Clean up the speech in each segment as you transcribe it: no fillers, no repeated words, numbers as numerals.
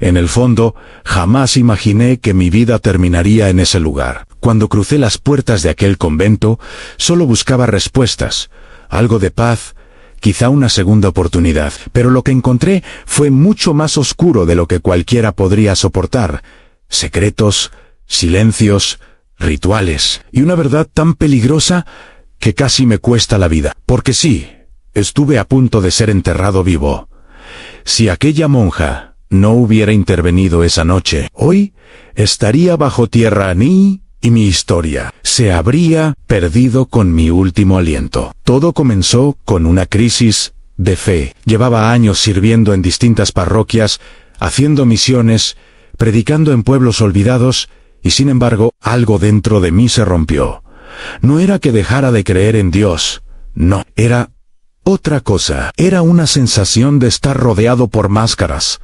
En el fondo, jamás imaginé que mi vida terminaría en ese lugar. Cuando crucé las puertas de aquel convento, solo buscaba respuestas, algo de paz, quizá una segunda oportunidad. Pero lo que encontré fue mucho más oscuro de lo que cualquiera podría soportar. Secretos, silencios, rituales, y una verdad tan peligrosa que casi me cuesta la vida. Porque sí, estuve a punto de ser enterrado vivo. Si aquella monja no hubiera intervenido esa noche, hoy estaría bajo tierra y mi historia se habría perdido con mi último aliento. Todo comenzó con una crisis de fe. Llevaba años sirviendo en distintas parroquias, haciendo misiones, predicando en pueblos olvidados, y sin embargo, algo dentro de mí se rompió. No era que dejara de creer en Dios, no, era otra cosa. Era una sensación de estar rodeado por máscaras,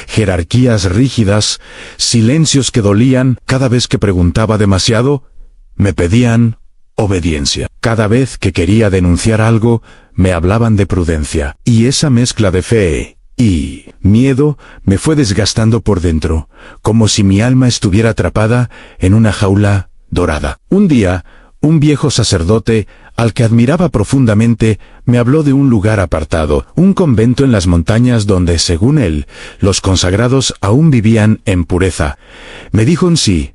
jerarquías rígidas, silencios que dolían. Cada vez que preguntaba demasiado, me pedían obediencia. Cada vez que quería denunciar algo, me hablaban de prudencia. Y esa mezcla de fe y miedo me fue desgastando por dentro, como si mi alma estuviera atrapada en una jaula dorada. Un día, un viejo sacerdote, al que admiraba profundamente, me habló de un lugar apartado, un convento en las montañas donde, según él, los consagrados aún vivían en pureza. Me dijo en sí,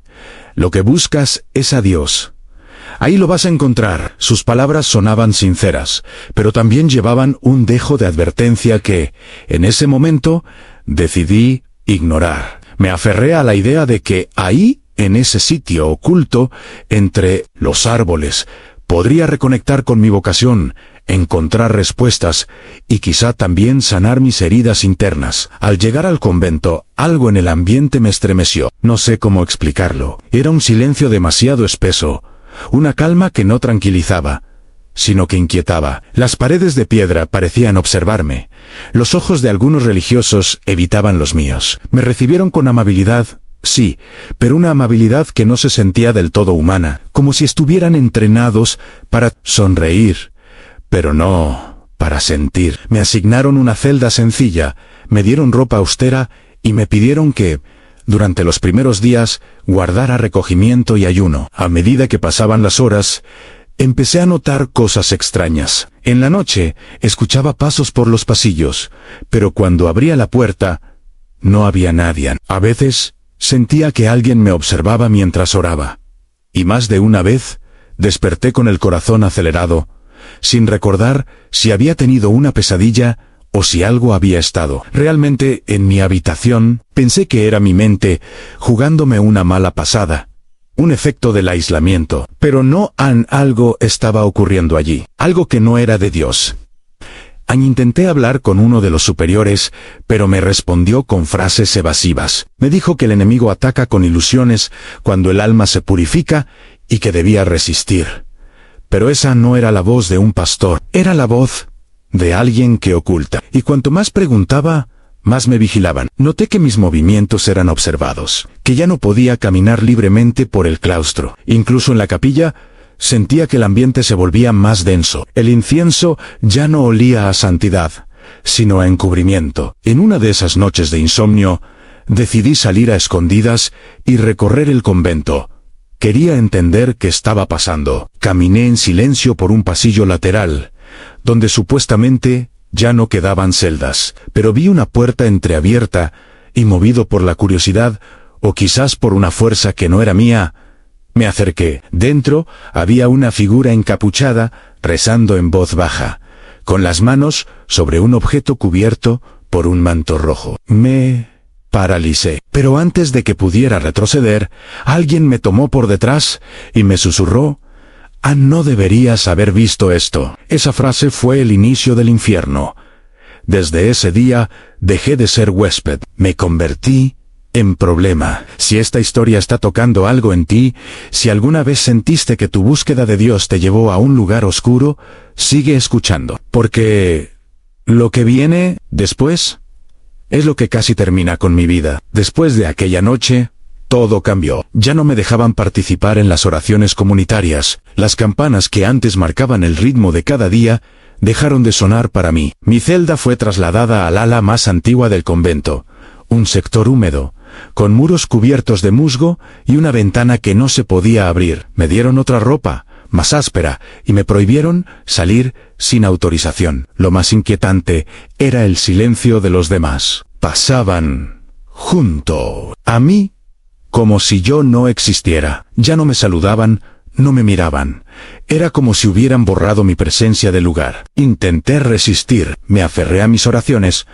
lo que buscas es a Dios. Ahí lo vas a encontrar. Sus palabras sonaban sinceras, pero también llevaban un dejo de advertencia que, en ese momento, decidí ignorar. Me aferré a la idea de que ahí, en ese sitio oculto, entre los árboles, podría reconectar con mi vocación, encontrar respuestas y quizá también sanar mis heridas internas. Al llegar al convento, algo en el ambiente me estremeció. No sé cómo explicarlo. Era un silencio demasiado espeso, una calma que no tranquilizaba, sino que inquietaba. Las paredes de piedra parecían observarme. Los ojos de algunos religiosos evitaban los míos. Me recibieron con amabilidad, sí, pero una amabilidad que no se sentía del todo humana, como si estuvieran entrenados para sonreír, pero no para sentir. Me asignaron una celda sencilla, me dieron ropa austera y me pidieron que, durante los primeros días, guardara recogimiento y ayuno. A medida que pasaban las horas, empecé a notar cosas extrañas. En la noche, escuchaba pasos por los pasillos, pero cuando abría la puerta, no había nadie. A veces, sentía que alguien me observaba mientras oraba. Y más de una vez, desperté con el corazón acelerado, sin recordar si había tenido una pesadilla o si algo había estado realmente en mi habitación. Pensé que era mi mente jugándome una mala pasada, un efecto del aislamiento, pero no, algo estaba ocurriendo allí, algo que no era de Dios. Intenté hablar con uno de los superiores, pero me respondió con frases evasivas. Me dijo que el enemigo ataca con ilusiones cuando el alma se purifica y que debía resistir. Pero esa no era la voz de un pastor, era la voz de alguien que oculta. Y cuanto más preguntaba, más me vigilaban. Noté que mis movimientos eran observados, que ya no podía caminar libremente por el claustro. Incluso en la capilla, sentía que el ambiente se volvía más denso. El incienso ya no olía a santidad, sino a encubrimiento. En una de esas noches de insomnio, decidí salir a escondidas y recorrer el convento. Quería entender qué estaba pasando. Caminé en silencio por un pasillo lateral, donde supuestamente ya no quedaban celdas, pero vi una puerta entreabierta y, movido por la curiosidad, o quizás por una fuerza que no era mía, me acerqué. Dentro había una figura encapuchada, rezando en voz baja, con las manos sobre un objeto cubierto por un manto rojo. Me paralicé, pero antes de que pudiera retroceder, alguien me tomó por detrás y me susurró: no deberías haber visto esto. Esa frase fue el inicio del infierno. Desde ese día, dejé de ser huésped. Me convertí en problema. Si esta historia está tocando algo en ti, si alguna vez sentiste que tu búsqueda de Dios te llevó a un lugar oscuro, sigue escuchando. Porque lo que viene después es lo que casi termina con mi vida. Después de aquella noche, todo cambió. Ya no me dejaban participar en las oraciones comunitarias. Las campanas que antes marcaban el ritmo de cada día dejaron de sonar para mí. Mi celda fue trasladada al ala más antigua del convento, un sector húmedo, con muros cubiertos de musgo y una ventana que no se podía abrir. Me dieron otra ropa, más áspera, y me prohibieron salir sin autorización. Lo más inquietante era el silencio de los demás. Pasaban junto a mí como si yo no existiera. Ya no me saludaban, no me miraban. Era como si hubieran borrado mi presencia del lugar. Intenté resistir, me aferré a mis oraciones,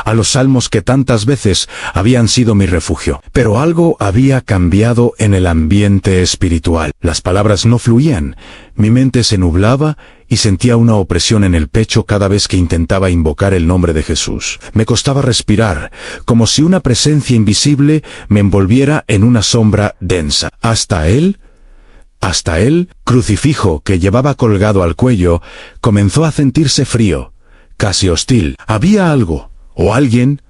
a los salmos que tantas veces habían sido mi refugio. Pero algo había cambiado en el ambiente espiritual. Las palabras no fluían, mi mente se nublaba y sentía una opresión en el pecho cada vez que intentaba invocar el nombre de Jesús. Me costaba respirar, como si una presencia invisible me envolviera en una sombra densa. Hasta el crucifijo que llevaba colgado al cuello comenzó a sentirse frío, casi hostil. Había algo, o alguien,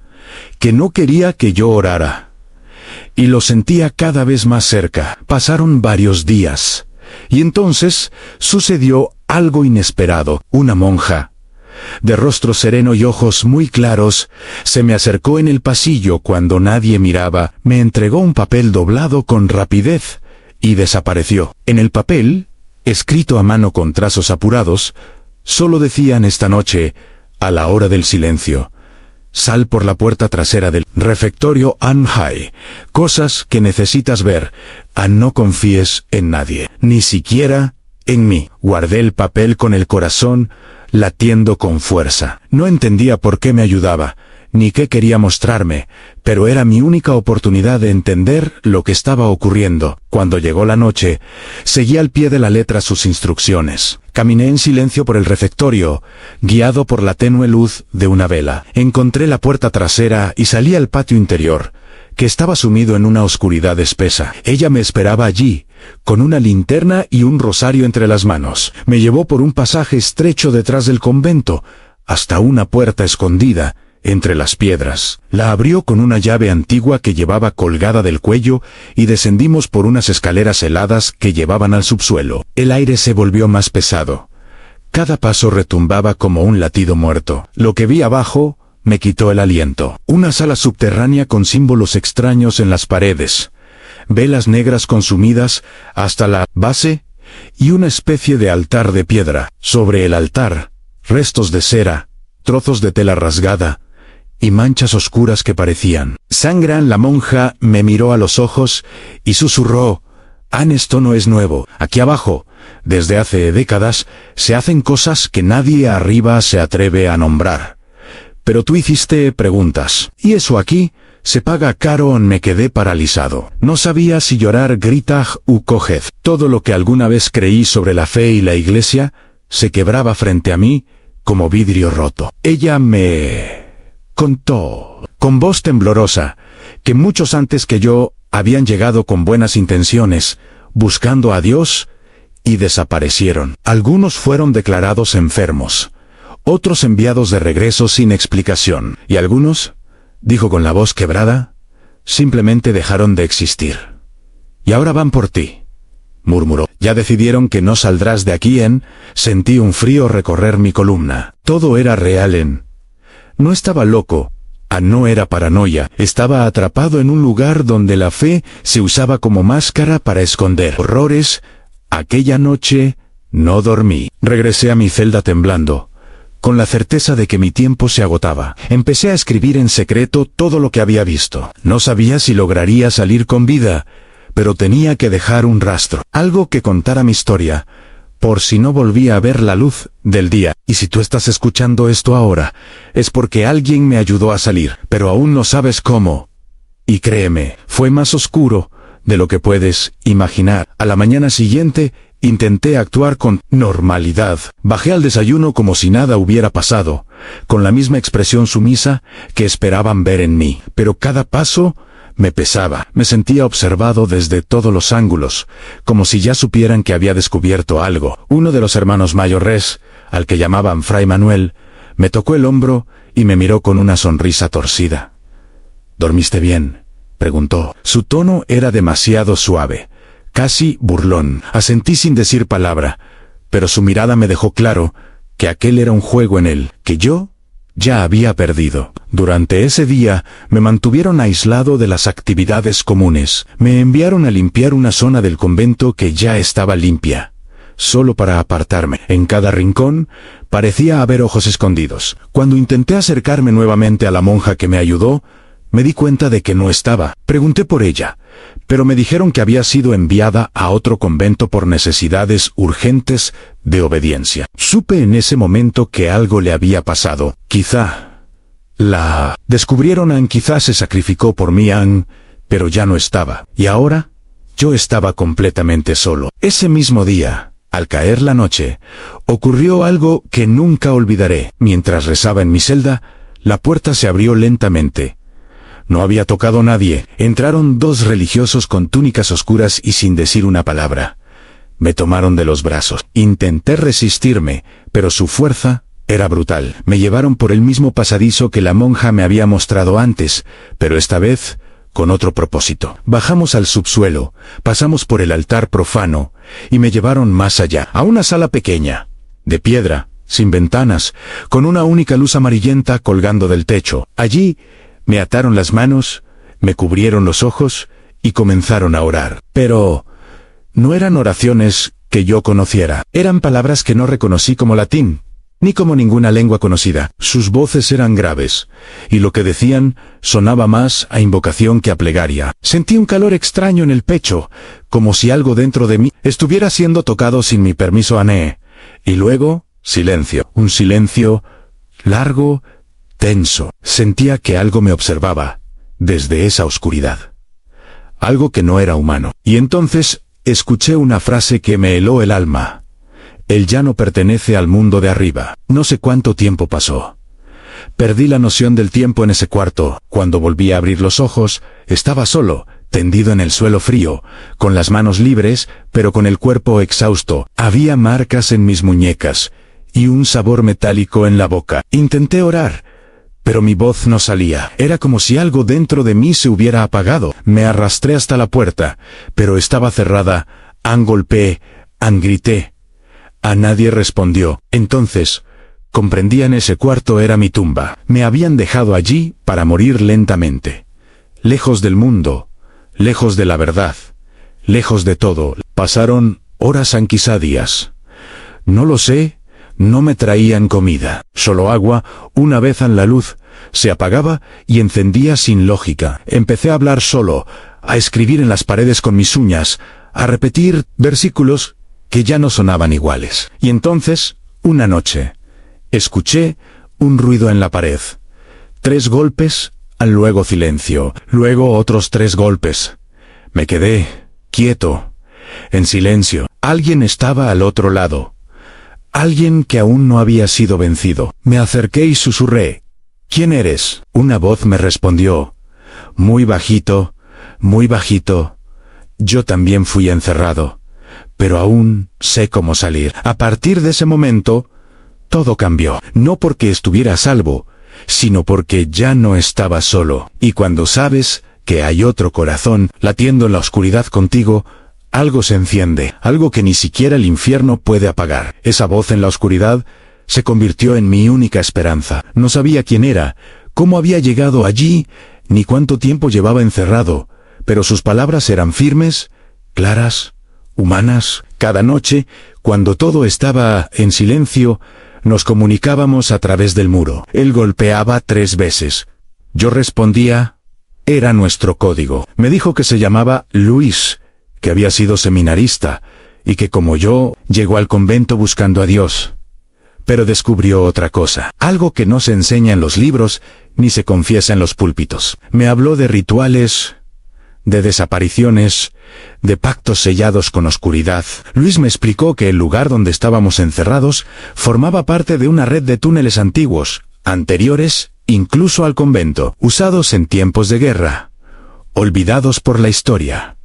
que no quería que yo orara. Y lo sentía cada vez más cerca. Pasaron varios días. Y entonces sucedió algo inesperado. Una monja, de rostro sereno y ojos muy claros, se me acercó en el pasillo cuando nadie miraba. Me entregó un papel doblado con rapidez y desapareció. En el papel, escrito a mano con trazos apurados, solo decían esta noche, a la hora del silencio: sal por la puerta trasera del refectorio Anhai. Cosas que necesitas ver. No confíes en nadie, ni siquiera en mí. Guardé el papel con el corazón latiendo con fuerza. No entendía por qué me ayudaba, ni qué quería mostrarme, pero era mi única oportunidad de entender lo que estaba ocurriendo. Cuando llegó la noche, seguí al pie de la letra sus instrucciones. Caminé en silencio por el refectorio, guiado por la tenue luz de una vela. Encontré la puerta trasera y salí al patio interior, que estaba sumido en una oscuridad espesa. Ella me esperaba allí, con una linterna y un rosario entre las manos. Me llevó por un pasaje estrecho detrás del convento, hasta una puerta escondida entre las piedras. La abrió con una llave antigua que llevaba colgada del cuello y descendimos por unas escaleras heladas que llevaban al subsuelo. El aire se volvió más pesado. Cada paso retumbaba como un latido muerto. Lo que vi abajo me quitó el aliento. Una sala subterránea con símbolos extraños en las paredes, velas negras consumidas hasta la base y una especie de altar de piedra. Sobre el altar, restos de cera, trozos de tela rasgada y manchas oscuras que parecían sangre. La monja me miró a los ojos y susurró: esto no es nuevo. Aquí abajo, desde hace décadas, se hacen cosas que nadie arriba se atreve a nombrar. Pero tú hiciste preguntas. Y eso aquí se paga caro. Me quedé paralizado. No sabía si llorar, gritar u coger. Todo lo que alguna vez creí sobre la fe y la iglesia se quebraba frente a mí como vidrio roto. Ella me contó, con voz temblorosa, que muchos antes que yo habían llegado con buenas intenciones, buscando a Dios, y desaparecieron. Algunos fueron declarados enfermos, otros enviados de regreso sin explicación, y algunos, dijo con la voz quebrada, simplemente dejaron de existir. Y ahora van por ti, murmuró. Ya decidieron que no saldrás de aquí. Sentí un frío recorrer mi columna. Todo era real. No estaba loco. No era paranoia. Estaba atrapado en un lugar donde la fe se usaba como máscara para esconder horrores. Aquella noche no dormí. Regresé a mi celda temblando, con la certeza de que mi tiempo se agotaba. Empecé a escribir en secreto todo lo que había visto. No sabía si lograría salir con vida, pero tenía que dejar un rastro, algo que contara mi historia, por si no volvía a ver la luz del día. Y si tú estás escuchando esto ahora, es porque alguien me ayudó a salir, pero aún no sabes cómo. Y créeme, fue más oscuro de lo que puedes imaginar. A la mañana siguiente, intenté actuar con normalidad. Bajé al desayuno como si nada hubiera pasado, con la misma expresión sumisa que esperaban ver en mí. Pero cada paso me pesaba. Me sentía observado desde todos los ángulos, como si ya supieran que había descubierto algo. Uno de los hermanos mayores, al que llamaban Fray Manuel, me tocó el hombro y me miró con una sonrisa torcida. ¿Dormiste bien?, preguntó. Su tono era demasiado suave, casi burlón. Asentí sin decir palabra, pero su mirada me dejó claro que aquel era un juego en él, que yo ya había perdido. Durante ese día, me mantuvieron aislado de las actividades comunes. Me enviaron a limpiar una zona del convento que ya estaba limpia, solo para apartarme. En cada rincón, parecía haber ojos escondidos. Cuando intenté acercarme nuevamente a la monja que me ayudó, me di cuenta de que no estaba. Pregunté por ella, pero me dijeron que había sido enviada a otro convento por necesidades urgentes de obediencia. Supe en ese momento que algo le había pasado. Quizá la descubrieron, quizá se sacrificó por mí, pero ya no estaba. Y ahora, yo estaba completamente solo. Ese mismo día, al caer la noche, ocurrió algo que nunca olvidaré. Mientras rezaba en mi celda, la puerta se abrió lentamente. No había tocado nadie. Entraron dos religiosos con túnicas oscuras y sin decir una palabra. Me tomaron de los brazos. Intenté resistirme, pero su fuerza era brutal. Me llevaron por el mismo pasadizo que la monja me había mostrado antes, pero esta vez con otro propósito. Bajamos al subsuelo, pasamos por el altar profano, y me llevaron más allá, a una sala pequeña, de piedra, sin ventanas, con una única luz amarillenta colgando del techo. Allí me ataron las manos, me cubrieron los ojos y comenzaron a orar. Pero no eran oraciones que yo conociera. Eran palabras que no reconocí como latín, ni como ninguna lengua conocida. Sus voces eran graves, y lo que decían sonaba más a invocación que a plegaria. Sentí un calor extraño en el pecho, como si algo dentro de mí estuviera siendo tocado sin mi permiso. Y luego, silencio. Un silencio largo, tenso. Sentía que algo me observaba, desde esa oscuridad. Algo que no era humano. Y entonces, escuché una frase que me heló el alma. Él ya no pertenece al mundo de arriba. No sé cuánto tiempo pasó. Perdí la noción del tiempo en ese cuarto. Cuando volví a abrir los ojos, estaba solo, tendido en el suelo frío, con las manos libres, pero con el cuerpo exhausto. Había marcas en mis muñecas, y un sabor metálico en la boca. Intenté orar, pero mi voz no salía. Era como si algo dentro de mí se hubiera apagado. Me arrastré hasta la puerta, pero estaba cerrada. Golpeé, grité. A nadie respondió. Entonces, comprendí, en ese cuarto era mi tumba. Me habían dejado allí para morir lentamente. Lejos del mundo, lejos de la verdad, lejos de todo. Pasaron horas, quizá días. No lo sé, no me traían comida, solo agua. Una vez la luz se apagaba y encendía sin lógica. Empecé a hablar solo, a escribir en las paredes con mis uñas, a repetir versículos que ya no sonaban iguales. Y entonces, una noche, escuché un ruido en la pared. 3 golpes, luego silencio, luego otros 3 golpes. Me quedé quieto, en silencio. Alguien estaba al otro lado. Alguien que aún no había sido vencido. Me acerqué y susurré. ¿Quién eres? Una voz me respondió. Muy bajito, muy bajito. Yo también fui encerrado, pero aún sé cómo salir. A partir de ese momento, todo cambió. No porque estuviera a salvo, sino porque ya no estaba solo. Y cuando sabes que hay otro corazón latiendo en la oscuridad contigo, algo se enciende, algo que ni siquiera el infierno puede apagar. Esa voz en la oscuridad se convirtió en mi única esperanza. No sabía quién era, cómo había llegado allí, ni cuánto tiempo llevaba encerrado, pero sus palabras eran firmes, claras, humanas. Cada noche, cuando todo estaba en silencio, nos comunicábamos a través del muro. Él golpeaba 3 veces. Yo respondía. Era nuestro código. Me dijo que se llamaba Luis, que había sido seminarista, y que como yo, llegó al convento buscando a Dios. Pero descubrió otra cosa, algo que no se enseña en los libros, ni se confiesa en los púlpitos. Me habló de rituales, de desapariciones, de pactos sellados con oscuridad. Luis me explicó que el lugar donde estábamos encerrados formaba parte de una red de túneles antiguos, anteriores incluso al convento, usados en tiempos de guerra, olvidados por la historia,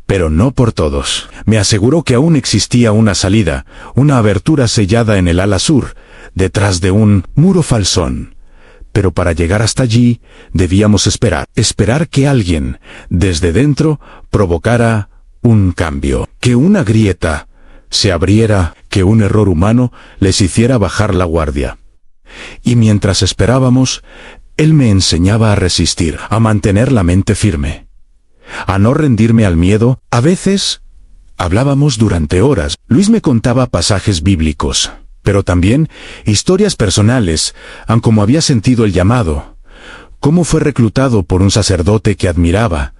pero no por todos. Me aseguró que aún existía una salida, una abertura sellada en el ala sur, detrás de un muro falsón. Pero para llegar hasta allí, debíamos esperar que alguien, desde dentro, provocara un cambio, que una grieta se abriera, que un error humano les hiciera bajar la guardia. Y mientras esperábamos, él me enseñaba a resistir, a mantener la mente firme, a no rendirme al miedo. A veces, hablábamos durante horas. Luis me contaba pasajes bíblicos, pero también historias personales, cómo había sentido el llamado, cómo fue reclutado por un sacerdote que admiraba,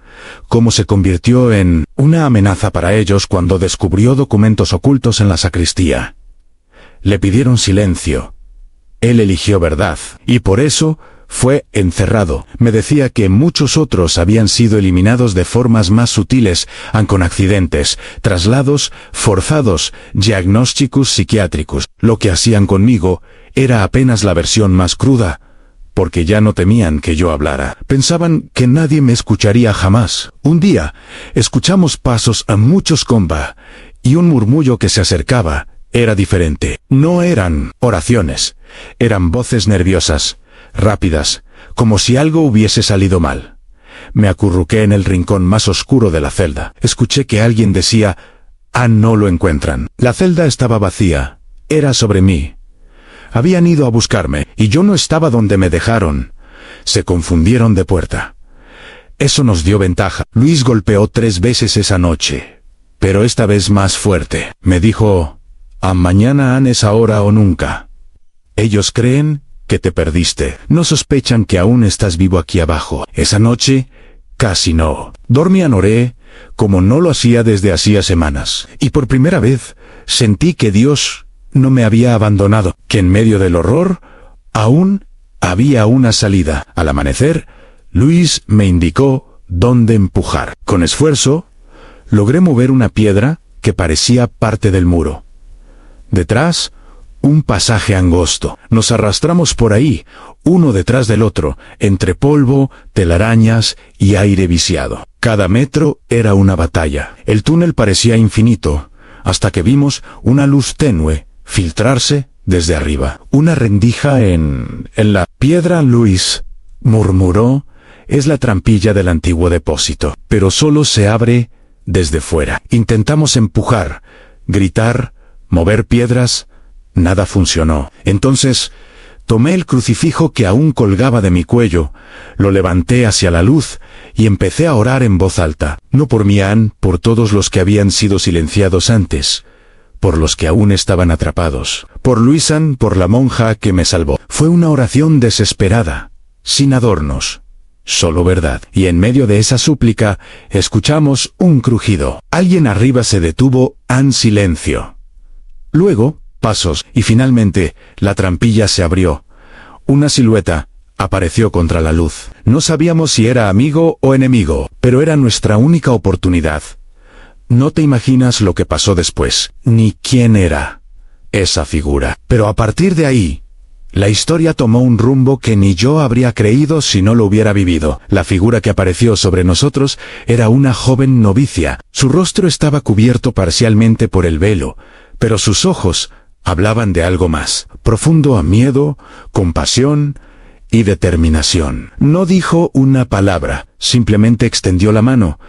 cómo se convirtió en una amenaza para ellos cuando descubrió documentos ocultos en la sacristía. Le pidieron silencio. Él eligió verdad, y por eso fue encerrado. Me decía que muchos otros habían sido eliminados de formas más sutiles, con accidentes, traslados forzados, diagnósticos psiquiátricos. Lo que hacían conmigo era apenas la versión más cruda, porque ya no temían que yo hablara. Pensaban que nadie me escucharía jamás. Un día, escuchamos pasos a muchos comba, y un murmullo que se acercaba. Era diferente. No eran oraciones, eran voces nerviosas, rápidas, como si algo hubiese salido mal. Me acurruqué en el rincón más oscuro de la celda. Escuché que alguien decía: no lo encuentran. La celda estaba vacía. Era sobre mí. Habían ido a buscarme, y yo no estaba donde me dejaron. Se confundieron de puerta. Eso nos dio ventaja. Luis golpeó 3 veces esa noche, pero esta vez más fuerte. Me dijo: mañana es ahora o nunca. Ellos creen que te perdiste. No sospechan que aún estás vivo aquí abajo. Esa noche, casi no. Dormí en oré, como no lo hacía desde hacía semanas. Y por primera vez, sentí que Dios no me había abandonado, que en medio del horror, aún había una salida. Al amanecer, Luis me indicó dónde empujar. Con esfuerzo, logré mover una piedra que parecía parte del muro. Detrás, un pasaje angosto. Nos arrastramos por ahí, uno detrás del otro, entre polvo, telarañas y aire viciado. Cada metro era una batalla. El túnel parecía infinito, hasta que vimos una luz tenue filtrarse desde arriba. Una rendija en la piedra. Luis murmuró: es la trampilla del antiguo depósito, pero solo se abre desde fuera. Intentamos empujar, gritar, mover piedras. Nada funcionó. Entonces, tomé el crucifijo que aún colgaba de mi cuello, lo levanté hacia la luz y empecé a orar en voz alta. No por mí, por todos los que habían sido silenciados antes, por los que aún estaban atrapados, por Luisan, por la monja que me salvó. Fue una oración desesperada, sin adornos, solo verdad. Y en medio de esa súplica, escuchamos un crujido. Alguien arriba se detuvo, silencio. Luego, pasos, y finalmente, la trampilla se abrió. Una silueta apareció contra la luz. No sabíamos si era amigo o enemigo, pero era nuestra única oportunidad. No te imaginas lo que pasó después, ni quién era esa figura. Pero a partir de ahí, la historia tomó un rumbo que ni yo habría creído si no lo hubiera vivido. La figura que apareció sobre nosotros era una joven novicia. Su rostro estaba cubierto parcialmente por el velo, pero sus ojos hablaban de algo más, profundo, a miedo, compasión y determinación. No dijo una palabra, simplemente extendió la mano,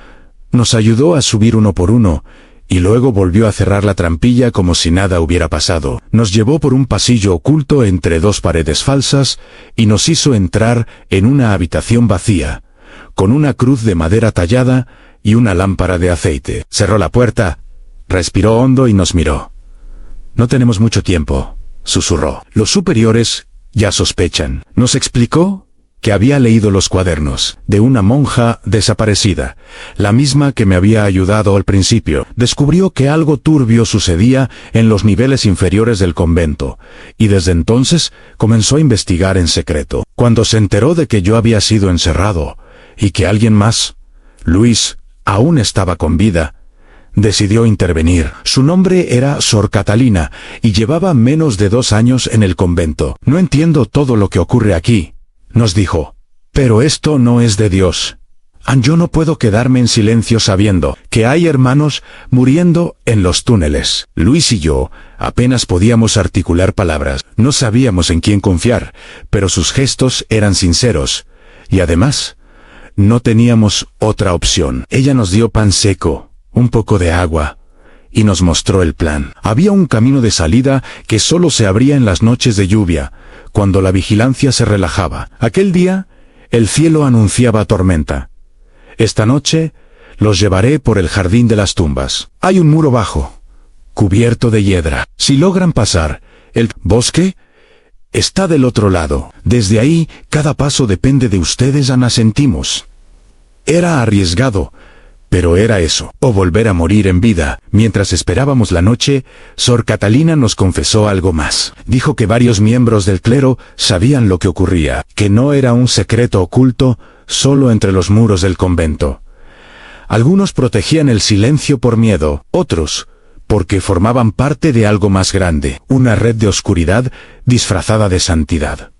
nos ayudó a subir uno por uno, y luego volvió a cerrar la trampilla como si nada hubiera pasado. Nos llevó por un pasillo oculto entre 2 paredes falsas, y nos hizo entrar en una habitación vacía, con una cruz de madera tallada y una lámpara de aceite. Cerró la puerta, respiró hondo y nos miró. No tenemos mucho tiempo, susurró. Los superiores ya sospechan. Nos explicó que había leído los cuadernos de una monja desaparecida, la misma que me había ayudado al principio. Descubrió que algo turbio sucedía en los niveles inferiores del convento, y desde entonces comenzó a investigar en secreto. Cuando se enteró de que yo había sido encerrado, y que alguien más, Luis, aún estaba con vida, decidió intervenir. Su nombre era Sor Catalina, y llevaba menos de 2 años en el convento. No entiendo todo lo que ocurre aquí, nos dijo, pero esto no es de Dios. Yo no puedo quedarme en silencio sabiendo que hay hermanos muriendo en los túneles. Luis y yo apenas podíamos articular palabras. No sabíamos en quién confiar, pero sus gestos eran sinceros, y además, no teníamos otra opción. Ella nos dio pan seco, un poco de agua, y nos mostró el plan. Había un camino de salida que solo se abría en las noches de lluvia, cuando la vigilancia se relajaba. Aquel día, el cielo anunciaba tormenta. Esta noche, los llevaré por el jardín de las tumbas. Hay un muro bajo, cubierto de hiedra. Si logran pasar, el bosque está del otro lado. Desde ahí, cada paso depende de ustedes, Ana, sentimos. Era arriesgado, pero era eso, o volver a morir en vida. Mientras esperábamos la noche, Sor Catalina nos confesó algo más. Dijo que varios miembros del clero sabían lo que ocurría, que no era un secreto oculto solo entre los muros del convento. Algunos protegían el silencio por miedo, otros porque formaban parte de algo más grande, una red de oscuridad disfrazada de santidad.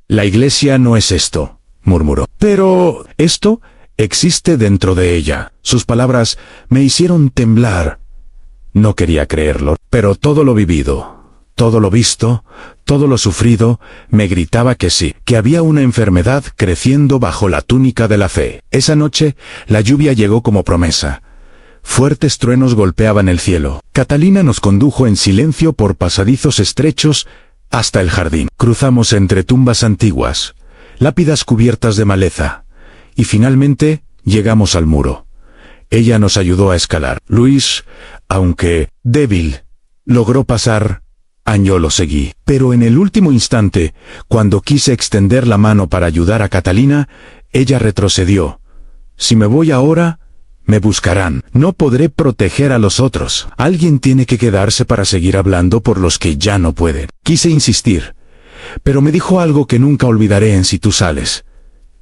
La Iglesia no es esto, murmuró. Pero esto existe dentro de ella. Sus palabras me hicieron temblar. No quería creerlo, pero todo lo vivido, todo lo visto, todo lo sufrido, me gritaba que sí, que había una enfermedad creciendo bajo la túnica de la fe. Esa noche, la lluvia llegó como promesa. Fuertes truenos golpeaban el cielo. Catalina nos condujo en silencio por pasadizos estrechos hasta el jardín. Cruzamos entre tumbas antiguas, lápidas cubiertas de maleza, y finalmente llegamos al muro. Ella nos ayudó a escalar. Luis, aunque débil, logró pasar. Yo lo seguí. Pero en el último instante, cuando quise extender la mano para ayudar a Catalina, ella retrocedió. Si me voy ahora, me buscarán. No podré proteger a los otros. Alguien tiene que quedarse para seguir hablando por los que ya no pueden. Quise insistir, pero me dijo algo que nunca olvidaré en Si tú sales.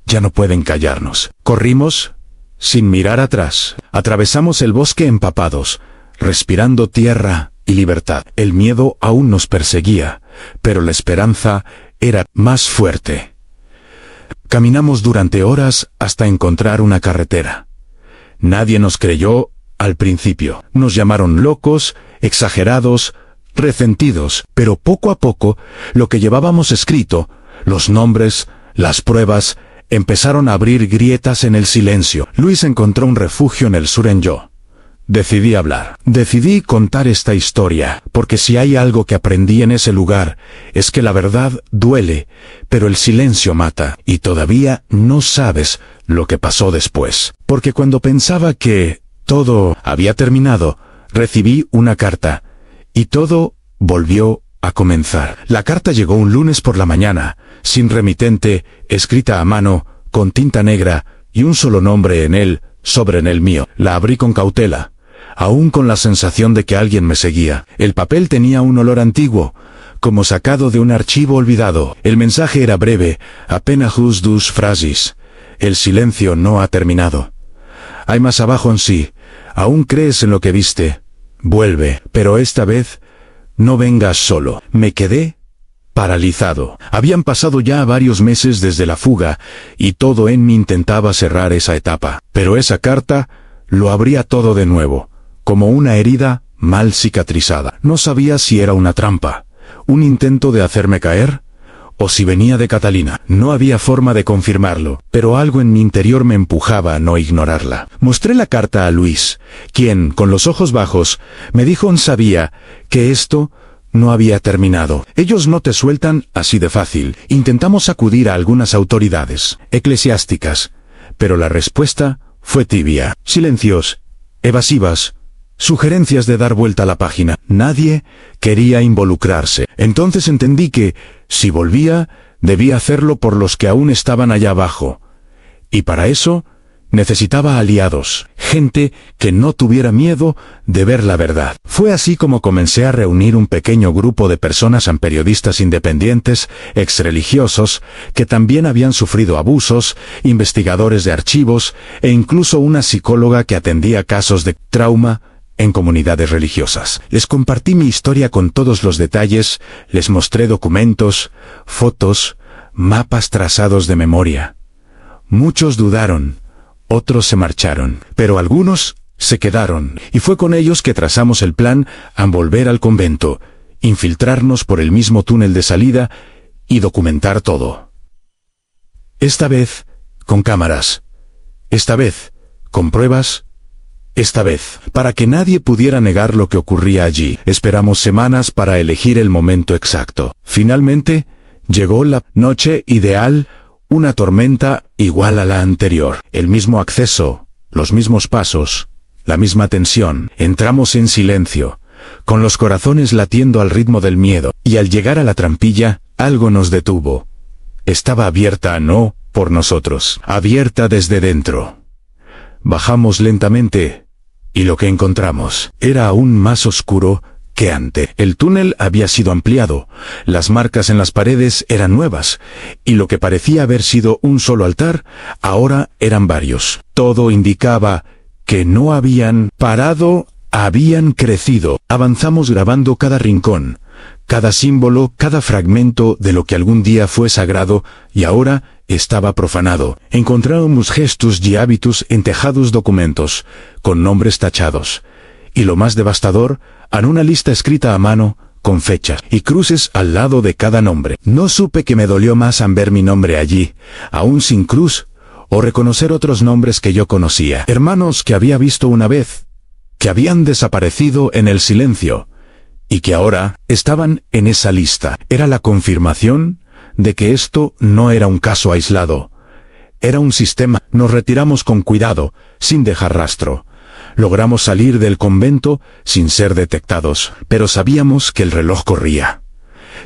Ya no pueden callarnos. Corrimos, sin mirar atrás. Atravesamos el bosque empapados, respirando tierra y libertad. El miedo aún nos perseguía, pero la esperanza era más fuerte. Caminamos durante horas hasta encontrar una carretera. Nadie nos creyó al principio. Nos llamaron locos, exagerados, resentidos, pero poco a poco, lo que llevábamos escrito, los nombres, las pruebas, empezaron a abrir grietas en el silencio. Luis encontró un refugio en el sur en yo. Decidí hablar. Decidí contar esta historia, porque si hay algo que aprendí en ese lugar, es que la verdad duele, pero el silencio mata, y todavía no sabes lo que pasó después. Porque cuando pensaba que todo había terminado, recibí una carta, y todo volvió a comenzar. La carta llegó un lunes por la mañana, sin remitente, escrita a mano, con tinta negra, y un solo nombre en él, sobre en el mío. La abrí con cautela, aún con la sensación de que alguien me seguía. El papel tenía un olor antiguo, como sacado de un archivo olvidado. El mensaje era breve, apenas dos frases. El silencio no ha terminado. Hay más abajo en sí. ¿Aún crees en lo que viste? Vuelve, pero esta vez no vengas solo. Me quedé paralizado. Habían pasado ya varios meses desde la fuga, y todo en mí intentaba cerrar esa etapa. Pero esa carta lo abría todo de nuevo, como una herida mal cicatrizada. No sabía si era una trampa, un intento de hacerme caer, o si venía de Catalina. No había forma de confirmarlo, pero algo en mi interior me empujaba a no ignorarla. Mostré la carta a Luis, quien, con los ojos bajos, me dijo sabía que esto no había terminado. Ellos no te sueltan así de fácil. Intentamos acudir a algunas autoridades eclesiásticas, pero la respuesta fue tibia. Silencios, evasivas, sugerencias de dar vuelta a la página. Nadie quería involucrarse. Entonces entendí que, si volvía, debía hacerlo por los que aún estaban allá abajo. Y para eso, necesitaba aliados, gente que no tuviera miedo de ver la verdad. Fue así como comencé a reunir un pequeño grupo de personas, periodistas independientes, exreligiosos, que también habían sufrido abusos, investigadores de archivos, e incluso una psicóloga que atendía casos de trauma en comunidades religiosas. Les compartí mi historia con todos los detalles, les mostré documentos, fotos, mapas trazados de memoria. Muchos dudaron, otros se marcharon, pero algunos se quedaron, y fue con ellos que trazamos el plan a volver al convento, infiltrarnos por el mismo túnel de salida y documentar todo. Esta vez, con cámaras. Esta vez, con pruebas. Esta vez, para que nadie pudiera negar lo que ocurría allí. Esperamos semanas para elegir el momento exacto. Finalmente, Llegó la noche ideal, una tormenta igual a la anterior. El mismo acceso, los mismos pasos, la misma tensión. Entramos en silencio, con los corazones latiendo al ritmo del miedo, y al llegar a la trampilla, algo nos detuvo. Estaba abierta, no por nosotros, abierta desde dentro. Bajamos lentamente, y lo que encontramos era aún más oscuro que antes. El túnel había sido ampliado, las marcas en las paredes eran nuevas, y lo que parecía haber sido un solo altar, ahora eran varios. Todo indicaba que no habían parado, habían crecido. Avanzamos grabando cada rincón, cada símbolo, cada fragmento de lo que algún día fue sagrado y ahora estaba profanado. Encontramos gestos y hábitos en tejados documentos, con nombres tachados. Y lo más devastador, en una lista escrita a mano, con fechas y cruces al lado de cada nombre. No supe que me dolió más al ver mi nombre allí, aún sin cruz, o reconocer otros nombres que yo conocía. Hermanos que había visto una vez, que habían desaparecido en el silencio, y que ahora estaban en esa lista. Era la confirmación de que esto no era un caso aislado. Era un sistema. Nos retiramos con cuidado, sin dejar rastro. Logramos salir del convento sin ser detectados, pero sabíamos que el reloj corría.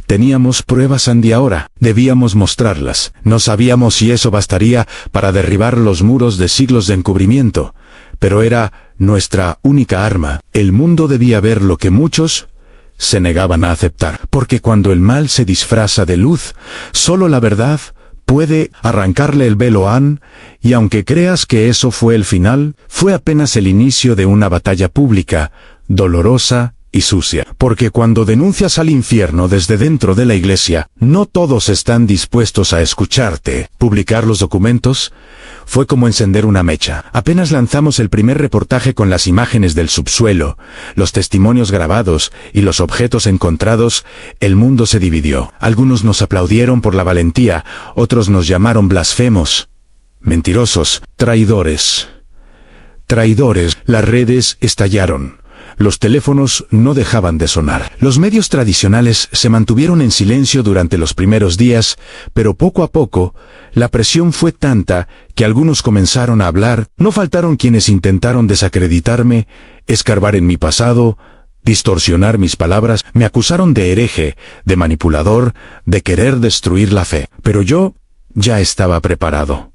Teníamos pruebas ahora, debíamos mostrarlas. No sabíamos si eso bastaría para derribar los muros de siglos de encubrimiento, pero era nuestra única arma. El mundo debía ver lo que muchos se negaban a aceptar, porque cuando el mal se disfraza de luz, solo la verdad puede arrancarle el velo a Anne, y aunque creas que eso fue el final, fue apenas el inicio de una batalla pública, dolorosa y sucia. Porque cuando denuncias al infierno desde dentro de la iglesia, no todos están dispuestos a escucharte. Publicar los documentos fue como encender una mecha. Apenas lanzamos el primer reportaje con las imágenes del subsuelo, los testimonios grabados y los objetos encontrados, el mundo se dividió. Algunos nos aplaudieron por la valentía, otros nos llamaron blasfemos, mentirosos, traidores. Traidores. Las redes estallaron. Los teléfonos no dejaban de sonar. Los medios tradicionales se mantuvieron en silencio durante los primeros días, pero poco a poco, la presión fue tanta que algunos comenzaron a hablar. No faltaron quienes intentaron desacreditarme, escarbar en mi pasado, distorsionar mis palabras. Me acusaron de hereje, de manipulador, de querer destruir la fe. Pero yo ya estaba preparado.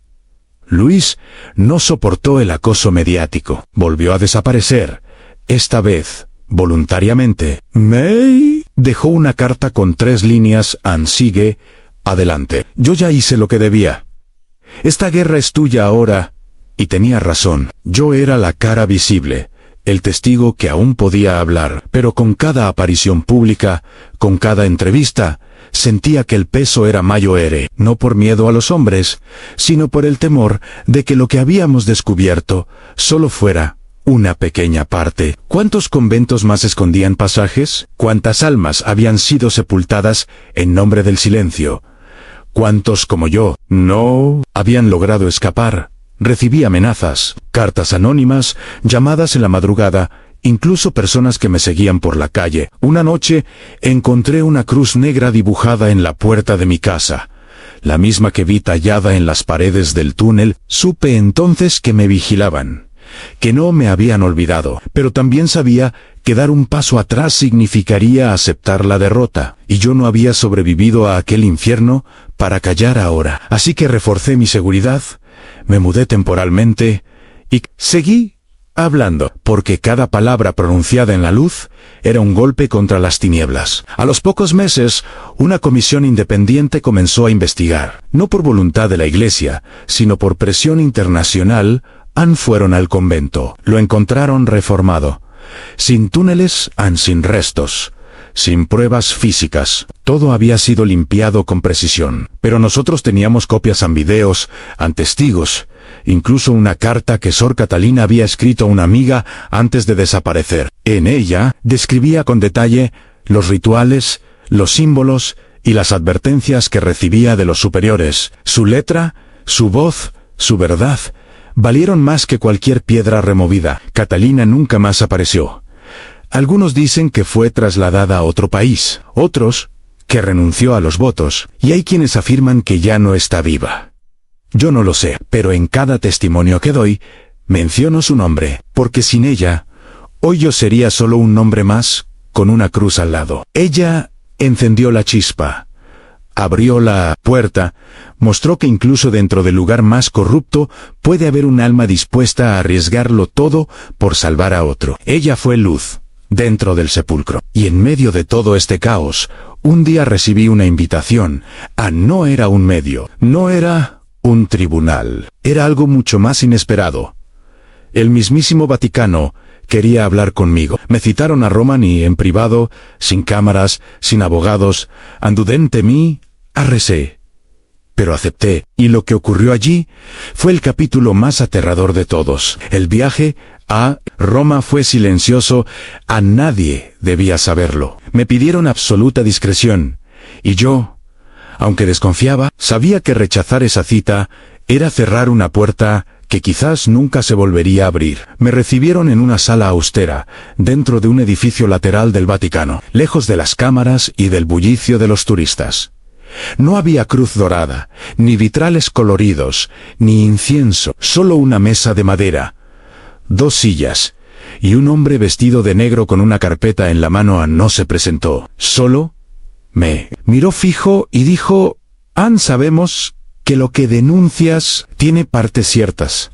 Luis no soportó el acoso mediático. Volvió a desaparecer. Esta vez, voluntariamente. May dejó una carta con 3 líneas. Anne, sigue adelante. Yo ya hice lo que debía. Esta guerra es tuya ahora. Y tenía razón. Yo era la cara visible, el testigo que aún podía hablar. Pero con cada aparición pública, con cada entrevista, sentía que el peso era mayor. No por miedo a los hombres, sino por el temor de que lo que habíamos descubierto solo fuera una pequeña parte. ¿Cuántos conventos más escondían pasajes? ¿Cuántas almas habían sido sepultadas en nombre del silencio? ¿Cuántos como yo no habían logrado escapar? Recibí amenazas, cartas anónimas, llamadas en la madrugada, incluso personas que me seguían por la calle. Una noche encontré una cruz negra dibujada en la puerta de mi casa, la misma que vi tallada en las paredes del túnel. Supe entonces que me vigilaban, que no me habían olvidado, pero también sabía que dar un paso atrás significaría aceptar la derrota, y yo no había sobrevivido a aquel infierno para callar ahora. Así que reforcé mi seguridad, me mudé temporalmente, y seguí hablando, porque cada palabra pronunciada en la luz era un golpe contra las tinieblas. A los pocos meses, una comisión independiente comenzó a investigar, no por voluntad de la Iglesia, sino por presión internacional. Anne fueron al convento. Lo encontraron reformado. Sin túneles, sin restos, sin pruebas físicas. Todo había sido limpiado con precisión. Pero nosotros teníamos copias en videos, en testigos, incluso una carta que Sor Catalina había escrito a una amiga antes de desaparecer. En ella, describía con detalle los rituales, los símbolos y las advertencias que recibía de los superiores. Su letra, su voz, su verdad valieron más que cualquier piedra removida. Catalina nunca más apareció. Algunos dicen que fue trasladada a otro país, otros que renunció a los votos, y hay quienes afirman que ya no está viva. Yo no lo sé, pero en cada testimonio que doy, menciono su nombre, porque sin ella, hoy yo sería solo un nombre más, con una cruz al lado. Ella encendió la chispa, abrió la puerta, mostró que incluso dentro del lugar más corrupto puede haber un alma dispuesta a arriesgarlo todo por salvar a otro. Ella fue luz dentro del sepulcro. Y en medio de todo este caos, un día recibí una invitación no era un medio, no era un tribunal, era algo mucho más inesperado. El mismísimo Vaticano quería hablar conmigo. Me citaron a Roma y en privado, sin cámaras, sin abogados, andudente mí, arresé. Pero acepté, y lo que ocurrió allí fue el capítulo más aterrador de todos. El viaje a Roma fue silencioso, a nadie debía saberlo. Me pidieron absoluta discreción, y yo, aunque desconfiaba, sabía que rechazar esa cita era cerrar una puerta que quizás nunca se volvería a abrir. Me recibieron en una sala austera, dentro de un edificio lateral del Vaticano, lejos de las cámaras y del bullicio de los turistas. No había cruz dorada, ni vitrales coloridos, ni incienso, solo una mesa de madera, 2 sillas, y un hombre vestido de negro con una carpeta en la mano no se presentó. Solo me miró fijo y dijo: sabemos que lo que denuncias tiene partes ciertas,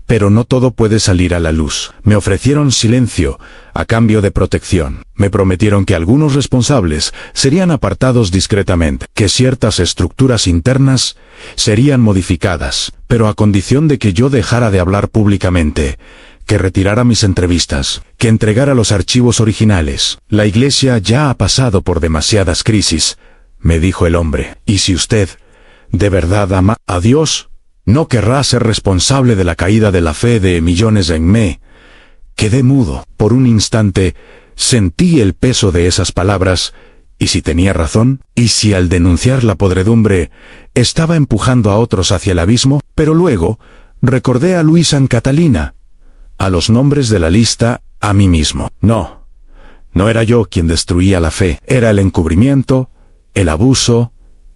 pero no todo puede salir a la luz. Me ofrecieron silencio a cambio de protección. Me prometieron que algunos responsables serían apartados discretamente, que ciertas estructuras internas serían modificadas, pero a condición de que yo dejara de hablar públicamente, que retirara mis entrevistas, que entregara los archivos originales. La Iglesia ya ha pasado por demasiadas crisis, me dijo el hombre, y si usted de verdad ama a Dios, no querrá ser responsable de la caída de la fe de millones en mí. Quedé mudo. Por un instante, sentí el peso de esas palabras, y si tenía razón, y si al denunciar la podredumbre, estaba empujando a otros hacia el abismo, pero luego, recordé a Luis San Catalina, a los nombres de la lista, a mí mismo. No era yo quien destruía la fe, era el encubrimiento, el abuso,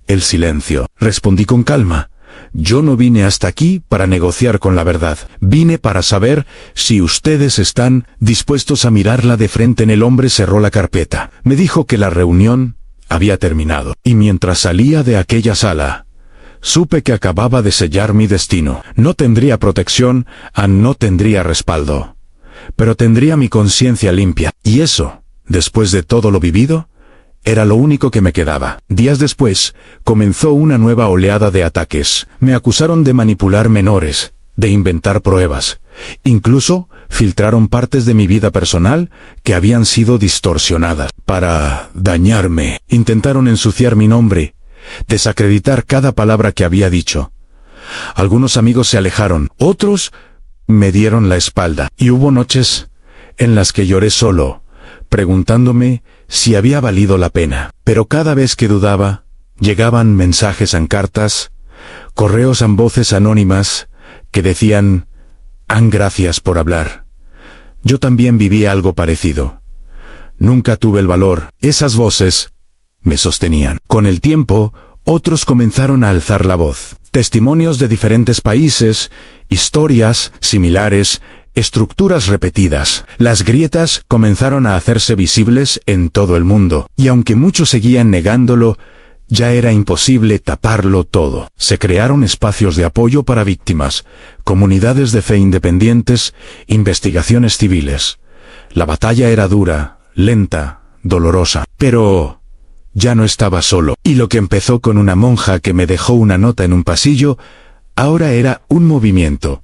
el silencio. Respondí con calma: yo no vine hasta aquí para negociar con la verdad. Vine para saber si ustedes están dispuestos a mirarla de frente. El hombre cerró la carpeta. Me dijo que la reunión había terminado. Y mientras salía de aquella sala, supe que acababa de sellar mi destino. No tendría protección, no tendría respaldo, pero tendría mi conciencia limpia. Y eso, después de todo lo vivido, era lo único que me quedaba. Días después, comenzó una nueva oleada de ataques. Me acusaron de manipular menores, de inventar pruebas. Incluso filtraron partes de mi vida personal que habían sido distorsionadas. Para dañarme, intentaron ensuciar mi nombre, desacreditar cada palabra que había dicho. Algunos amigos se alejaron, otros me dieron la espalda, y hubo noches en las que lloré solo, preguntándome si había valido la pena. Pero cada vez que dudaba, llegaban mensajes en cartas, correos en voces anónimas, que decían: gracias por hablar. Yo también viví algo parecido. Nunca tuve el valor. Esas voces me sostenían. Con el tiempo, otros comenzaron a alzar la voz. Testimonios de diferentes países, historias similares, estructuras repetidas. Las grietas comenzaron a hacerse visibles en todo el mundo, y aunque muchos seguían negándolo, ya era imposible taparlo todo. Se crearon espacios de apoyo para víctimas, comunidades de fe independientes, investigaciones civiles. La batalla era dura, lenta, dolorosa, pero ya no estaba solo. Y lo que empezó con una monja que me dejó una nota en un pasillo, ahora era un movimiento.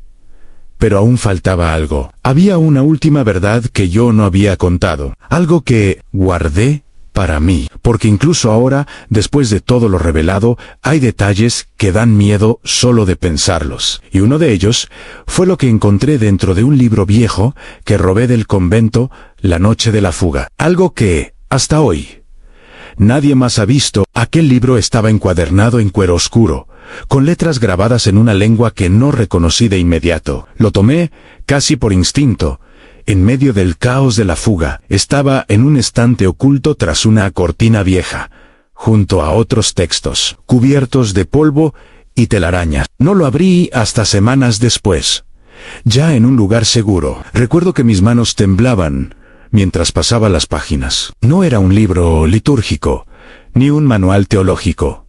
Pero aún faltaba algo. Había una última verdad que yo no había contado, algo que guardé para mí, porque incluso ahora, después de todo lo revelado, hay detalles que dan miedo solo de pensarlos. Y uno de ellos fue lo que encontré dentro de un libro viejo que robé del convento la noche de la fuga. Algo que, hasta hoy, nadie más ha visto. Aquel libro estaba encuadernado en cuero oscuro, con letras grabadas en una lengua que no reconocí de inmediato. Lo tomé, casi por instinto. En medio del caos de la fuga, estaba en un estante oculto tras una cortina vieja. junto a otros textos, cubiertos de polvo y telarañas. No lo abrí hasta semanas después. Ya en un lugar seguro, recuerdo que mis manos temblaban mientras pasaba las páginas. No era un libro litúrgico, ni un manual teológico.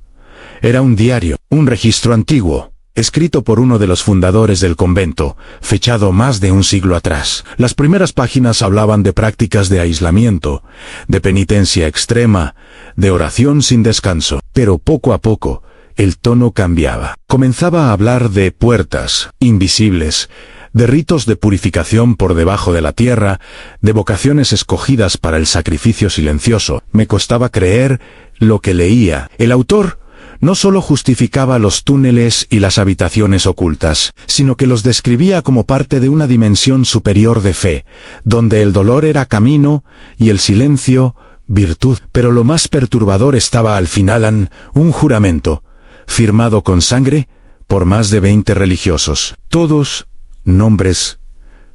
Era un diario, un registro antiguo, escrito por uno de los fundadores del convento, fechado más de un siglo atrás. Las primeras páginas hablaban de prácticas de aislamiento, de penitencia extrema, de oración sin descanso. Pero poco a poco, el tono cambiaba. Comenzaba a hablar de puertas invisibles, de ritos de purificación por debajo de la tierra, de vocaciones escogidas para el sacrificio silencioso. Me costaba creer lo que leía. El autor no solo justificaba los túneles y las habitaciones ocultas, sino que los describía como parte de una dimensión superior de fe, donde el dolor era camino y el silencio virtud. Pero lo más perturbador estaba al final, un juramento, firmado con sangre por más de 20 religiosos, todos nombres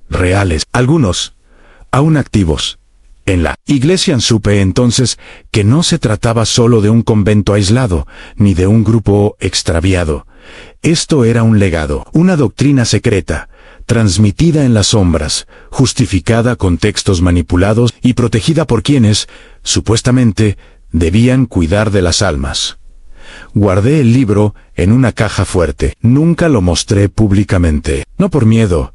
reales, algunos aún activos en la iglesia. Supe entonces que no se trataba solo de un convento aislado, ni de un grupo extraviado. Esto era un legado, una doctrina secreta, transmitida en las sombras, justificada con textos manipulados y protegida por quienes, supuestamente, debían cuidar de las almas. Guardé el libro en una caja fuerte. Nunca lo mostré públicamente, no por miedo,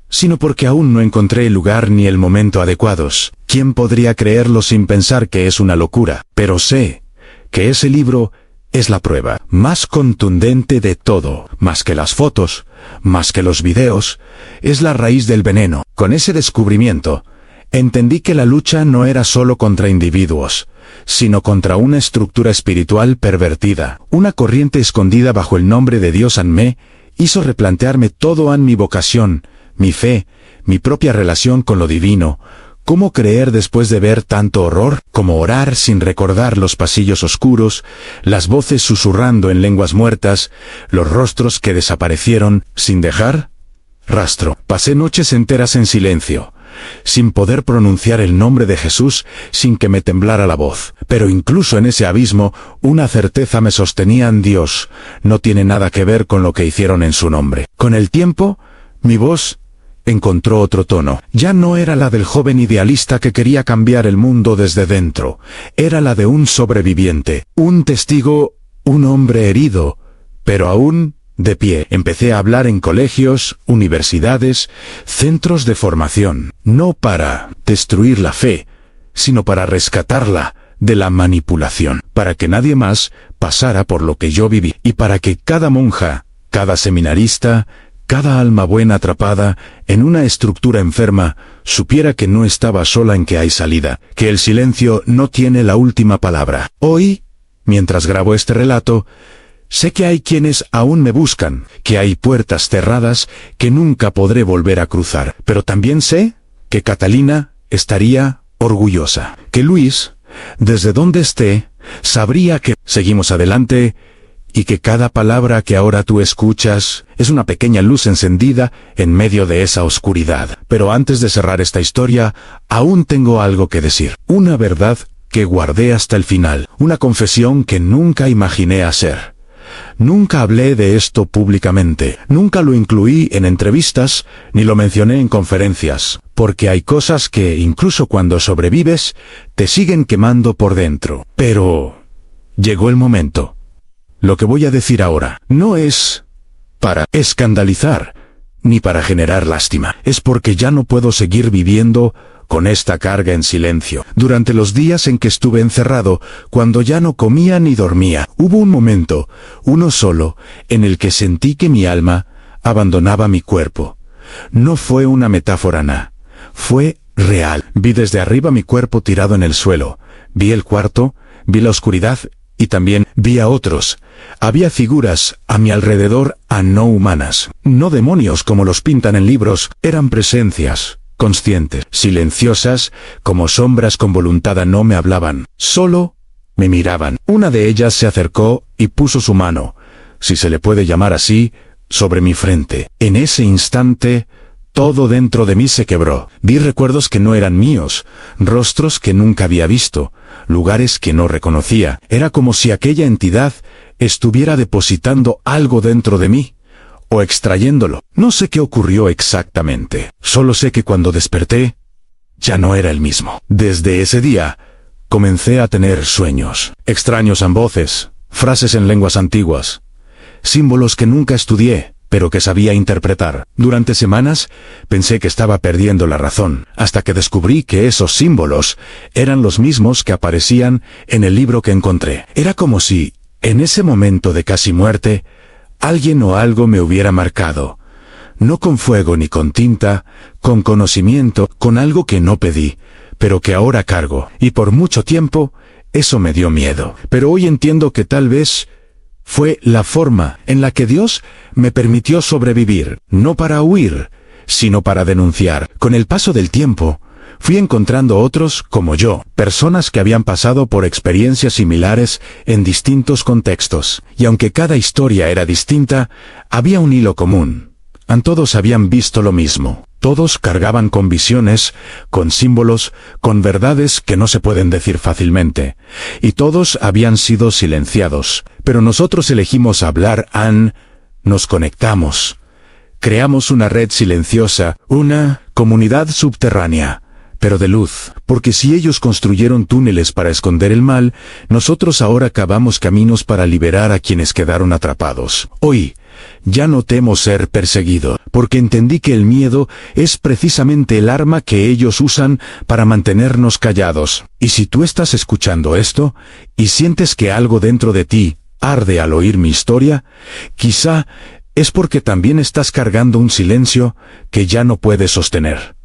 sino porque aún no encontré el lugar ni el momento adecuados. ¿Quién podría creerlo sin pensar que es una locura? Pero sé que ese libro es la prueba más contundente de todo. Más que las fotos, más que los videos, es la raíz del veneno. Con ese descubrimiento, entendí que la lucha no era solo contra individuos, sino contra una estructura espiritual pervertida. Una corriente escondida bajo el nombre de Dios me hizo replantearme todo mi vocación, mi fe, mi propia relación con lo divino. ¿Cómo creer después de ver tanto horror? ¿Cómo orar sin recordar los pasillos oscuros, las voces susurrando en lenguas muertas, los rostros que desaparecieron sin dejar rastro? Pasé noches enteras en silencio, sin poder pronunciar el nombre de Jesús, sin que me temblara la voz. Pero incluso en ese abismo, una certeza me sostenía en Dios. No tiene nada que ver con lo que hicieron en su nombre. Con el tiempo, mi voz encontró otro tono. Ya no era la del joven idealista que quería cambiar el mundo desde dentro. Era la de un sobreviviente, un testigo, un hombre herido, pero aún de pie. Empecé a hablar en colegios, universidades, centros de formación, no para destruir la fe, sino para rescatarla de la manipulación, para que nadie más pasara por lo que yo viví, y para que cada monja, cada seminarista, cada alma buena atrapada en una estructura enferma, supiera que no estaba sola, en que hay salida, que el silencio no tiene la última palabra. Hoy, mientras grabo este relato, sé que hay quienes aún me buscan, que hay puertas cerradas que nunca podré volver a cruzar. Pero también sé que Catalina estaría orgullosa, que Luis, desde donde esté, sabría que seguimos adelante, y que cada palabra que ahora tú escuchas es una pequeña luz encendida en medio de esa oscuridad. Pero antes de cerrar esta historia, aún tengo algo que decir. Una verdad que guardé hasta el final, una confesión que nunca imaginé hacer. Nunca hablé de esto públicamente, nunca lo incluí en entrevistas, ni lo mencioné en conferencias, porque hay cosas que, incluso cuando sobrevives, te siguen quemando por dentro. Pero llegó el momento. Lo que voy a decir ahora no es para escandalizar, ni para generar lástima. Es porque ya no puedo seguir viviendo con esta carga en silencio. Durante los días en que estuve encerrado, cuando ya no comía ni dormía, hubo un momento, uno solo, en el que sentí que mi alma abandonaba mi cuerpo. No fue una metáfora, fue real. Vi desde arriba mi cuerpo tirado en el suelo, vi el cuarto, vi la oscuridad, y también vi a otros. Había figuras a mi alrededor, no humanas, no demonios como los pintan en libros, eran presencias conscientes, silenciosas, como sombras con voluntad. No me hablaban, solo me miraban. Una de ellas se acercó y puso su mano, si se le puede llamar así, sobre mi frente. En ese instante, Todo dentro de mí se quebró. Vi recuerdos que no eran míos, rostros que nunca había visto, lugares que no reconocía. Era como si aquella entidad estuviera depositando algo dentro de mí, o extrayéndolo. No sé qué ocurrió exactamente. Solo sé que cuando desperté, ya no era el mismo. Desde ese día, comencé a tener sueños. Extraños en voces, frases en lenguas antiguas, símbolos que nunca estudié, pero que sabía interpretar. Durante semanas pensé que estaba perdiendo la razón, hasta que descubrí que esos símbolos eran los mismos que aparecían en el libro que encontré. Era como si, en ese momento de casi muerte, alguien o algo me hubiera marcado. No con fuego ni con tinta, con conocimiento, con algo que no pedí, pero que ahora cargo. Y por mucho tiempo, eso me dio miedo. Pero hoy entiendo que tal vez fue la forma en la que Dios me permitió sobrevivir, no para huir, sino para denunciar. Con el paso del tiempo, fui encontrando otros como yo, personas que habían pasado por experiencias similares en distintos contextos. Y aunque cada historia era distinta, había un hilo común. Todos habían visto lo mismo. Todos cargaban con visiones, con símbolos, con verdades que no se pueden decir fácilmente. Y todos habían sido silenciados. Pero nosotros elegimos hablar, nos conectamos. Creamos una red silenciosa, una comunidad subterránea, pero de luz. Porque si ellos construyeron túneles para esconder el mal, nosotros ahora cavamos caminos para liberar a quienes quedaron atrapados. Hoy, ya no temo ser perseguido, porque entendí que el miedo es precisamente el arma que ellos usan para mantenernos callados. Y si tú estás escuchando esto, y sientes que algo dentro de ti arde al oír mi historia, quizá es porque también estás cargando un silencio que ya no puedes sostener.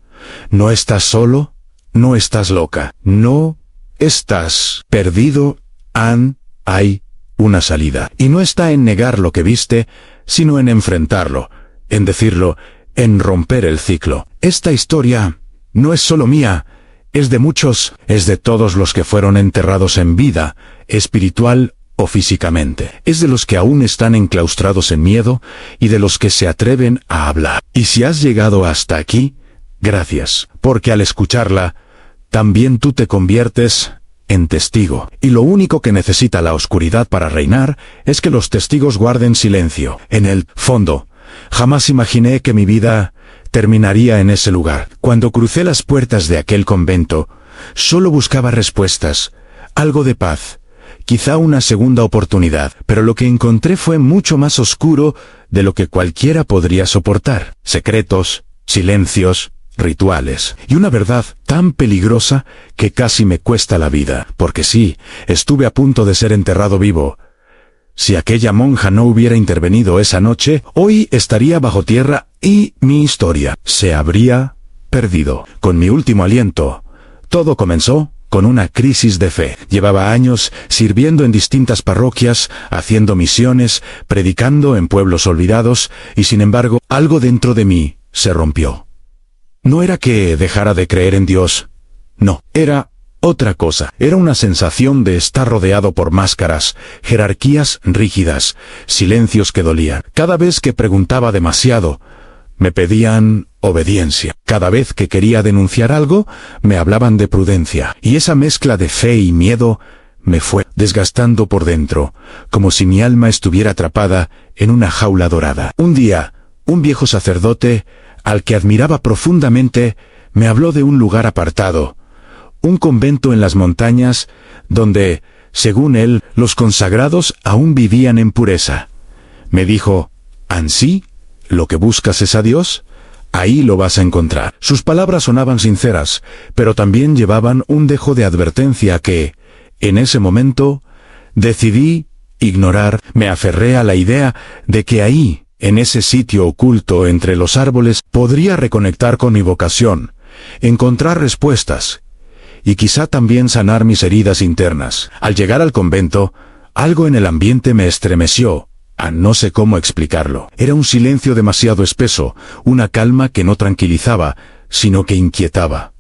No estás solo, no estás loca, no estás perdido, hay una salida. Y no está en negar lo que viste, sino en enfrentarlo, en decirlo, en romper el ciclo. Esta historia no es solo mía, es de muchos, es de todos los que fueron enterrados en vida, espiritual o físicamente. Es de los que aún están enclaustrados en miedo y de los que se atreven a hablar. Y si has llegado hasta aquí, gracias, porque al escucharla, también tú te conviertes en testigo. Y lo único que necesita la oscuridad para reinar es que los testigos guarden silencio. En el fondo, jamás imaginé que mi vida terminaría en ese lugar. Cuando crucé las puertas de aquel convento, solo buscaba respuestas, algo de paz, quizá una segunda oportunidad, pero lo que encontré fue mucho más oscuro de lo que cualquiera podría soportar. Secretos, silencios, rituales, y una verdad tan peligrosa que casi me cuesta la vida, porque sí, estuve a punto de ser enterrado vivo. Si aquella monja no hubiera intervenido esa noche, hoy estaría bajo tierra y mi historia se habría perdido. Con mi último aliento, todo comenzó con una crisis de fe. Llevaba años sirviendo en distintas parroquias, haciendo misiones, predicando en pueblos olvidados, y sin embargo, algo dentro de mí se rompió. No era que dejara de creer en Dios, no, era otra cosa. Era una sensación de estar rodeado por máscaras, jerarquías rígidas, silencios que dolían. Cada vez que preguntaba demasiado, me pedían obediencia. Cada vez que quería denunciar algo, me hablaban de prudencia. Y esa mezcla de fe y miedo me fue desgastando por dentro, como si mi alma estuviera atrapada en una jaula dorada. Un día, un viejo sacerdote, al que admiraba profundamente, me habló de un lugar apartado, un convento en las montañas, donde, según él, los consagrados aún vivían en pureza. Me dijo, ¿ansí? ¿Lo que buscas es a Dios? Ahí lo vas a encontrar. Sus palabras sonaban sinceras, pero también llevaban un dejo de advertencia que, en ese momento, decidí ignorar. Me aferré a la idea de que ahí, en ese sitio oculto entre los árboles, podría reconectar con mi vocación, encontrar respuestas, y quizá también sanar mis heridas internas. Al llegar al convento, algo en el ambiente me estremeció. No sé cómo explicarlo. Era un silencio demasiado espeso, una calma que no tranquilizaba, sino que inquietaba.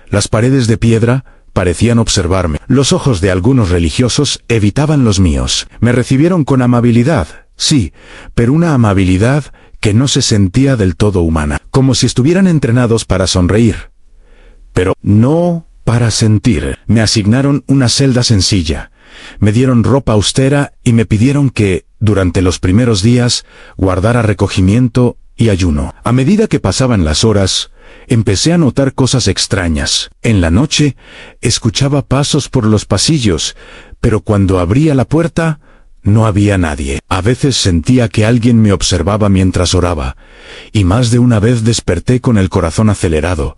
Las paredes de piedra parecían observarme. Los ojos de algunos religiosos evitaban los míos. Me recibieron con amabilidad, sí, pero una amabilidad que no se sentía del todo humana, como si estuvieran entrenados para sonreír, pero no para sentir. Me asignaron una celda sencilla, me dieron ropa austera y me pidieron que, durante los primeros días, guardara recogimiento y ayuno. A medida que pasaban las horas, empecé a notar cosas extrañas. En la noche, escuchaba pasos por los pasillos, pero cuando abría la puerta, no había nadie. A veces sentía que alguien me observaba mientras oraba, y más de una vez desperté con el corazón acelerado,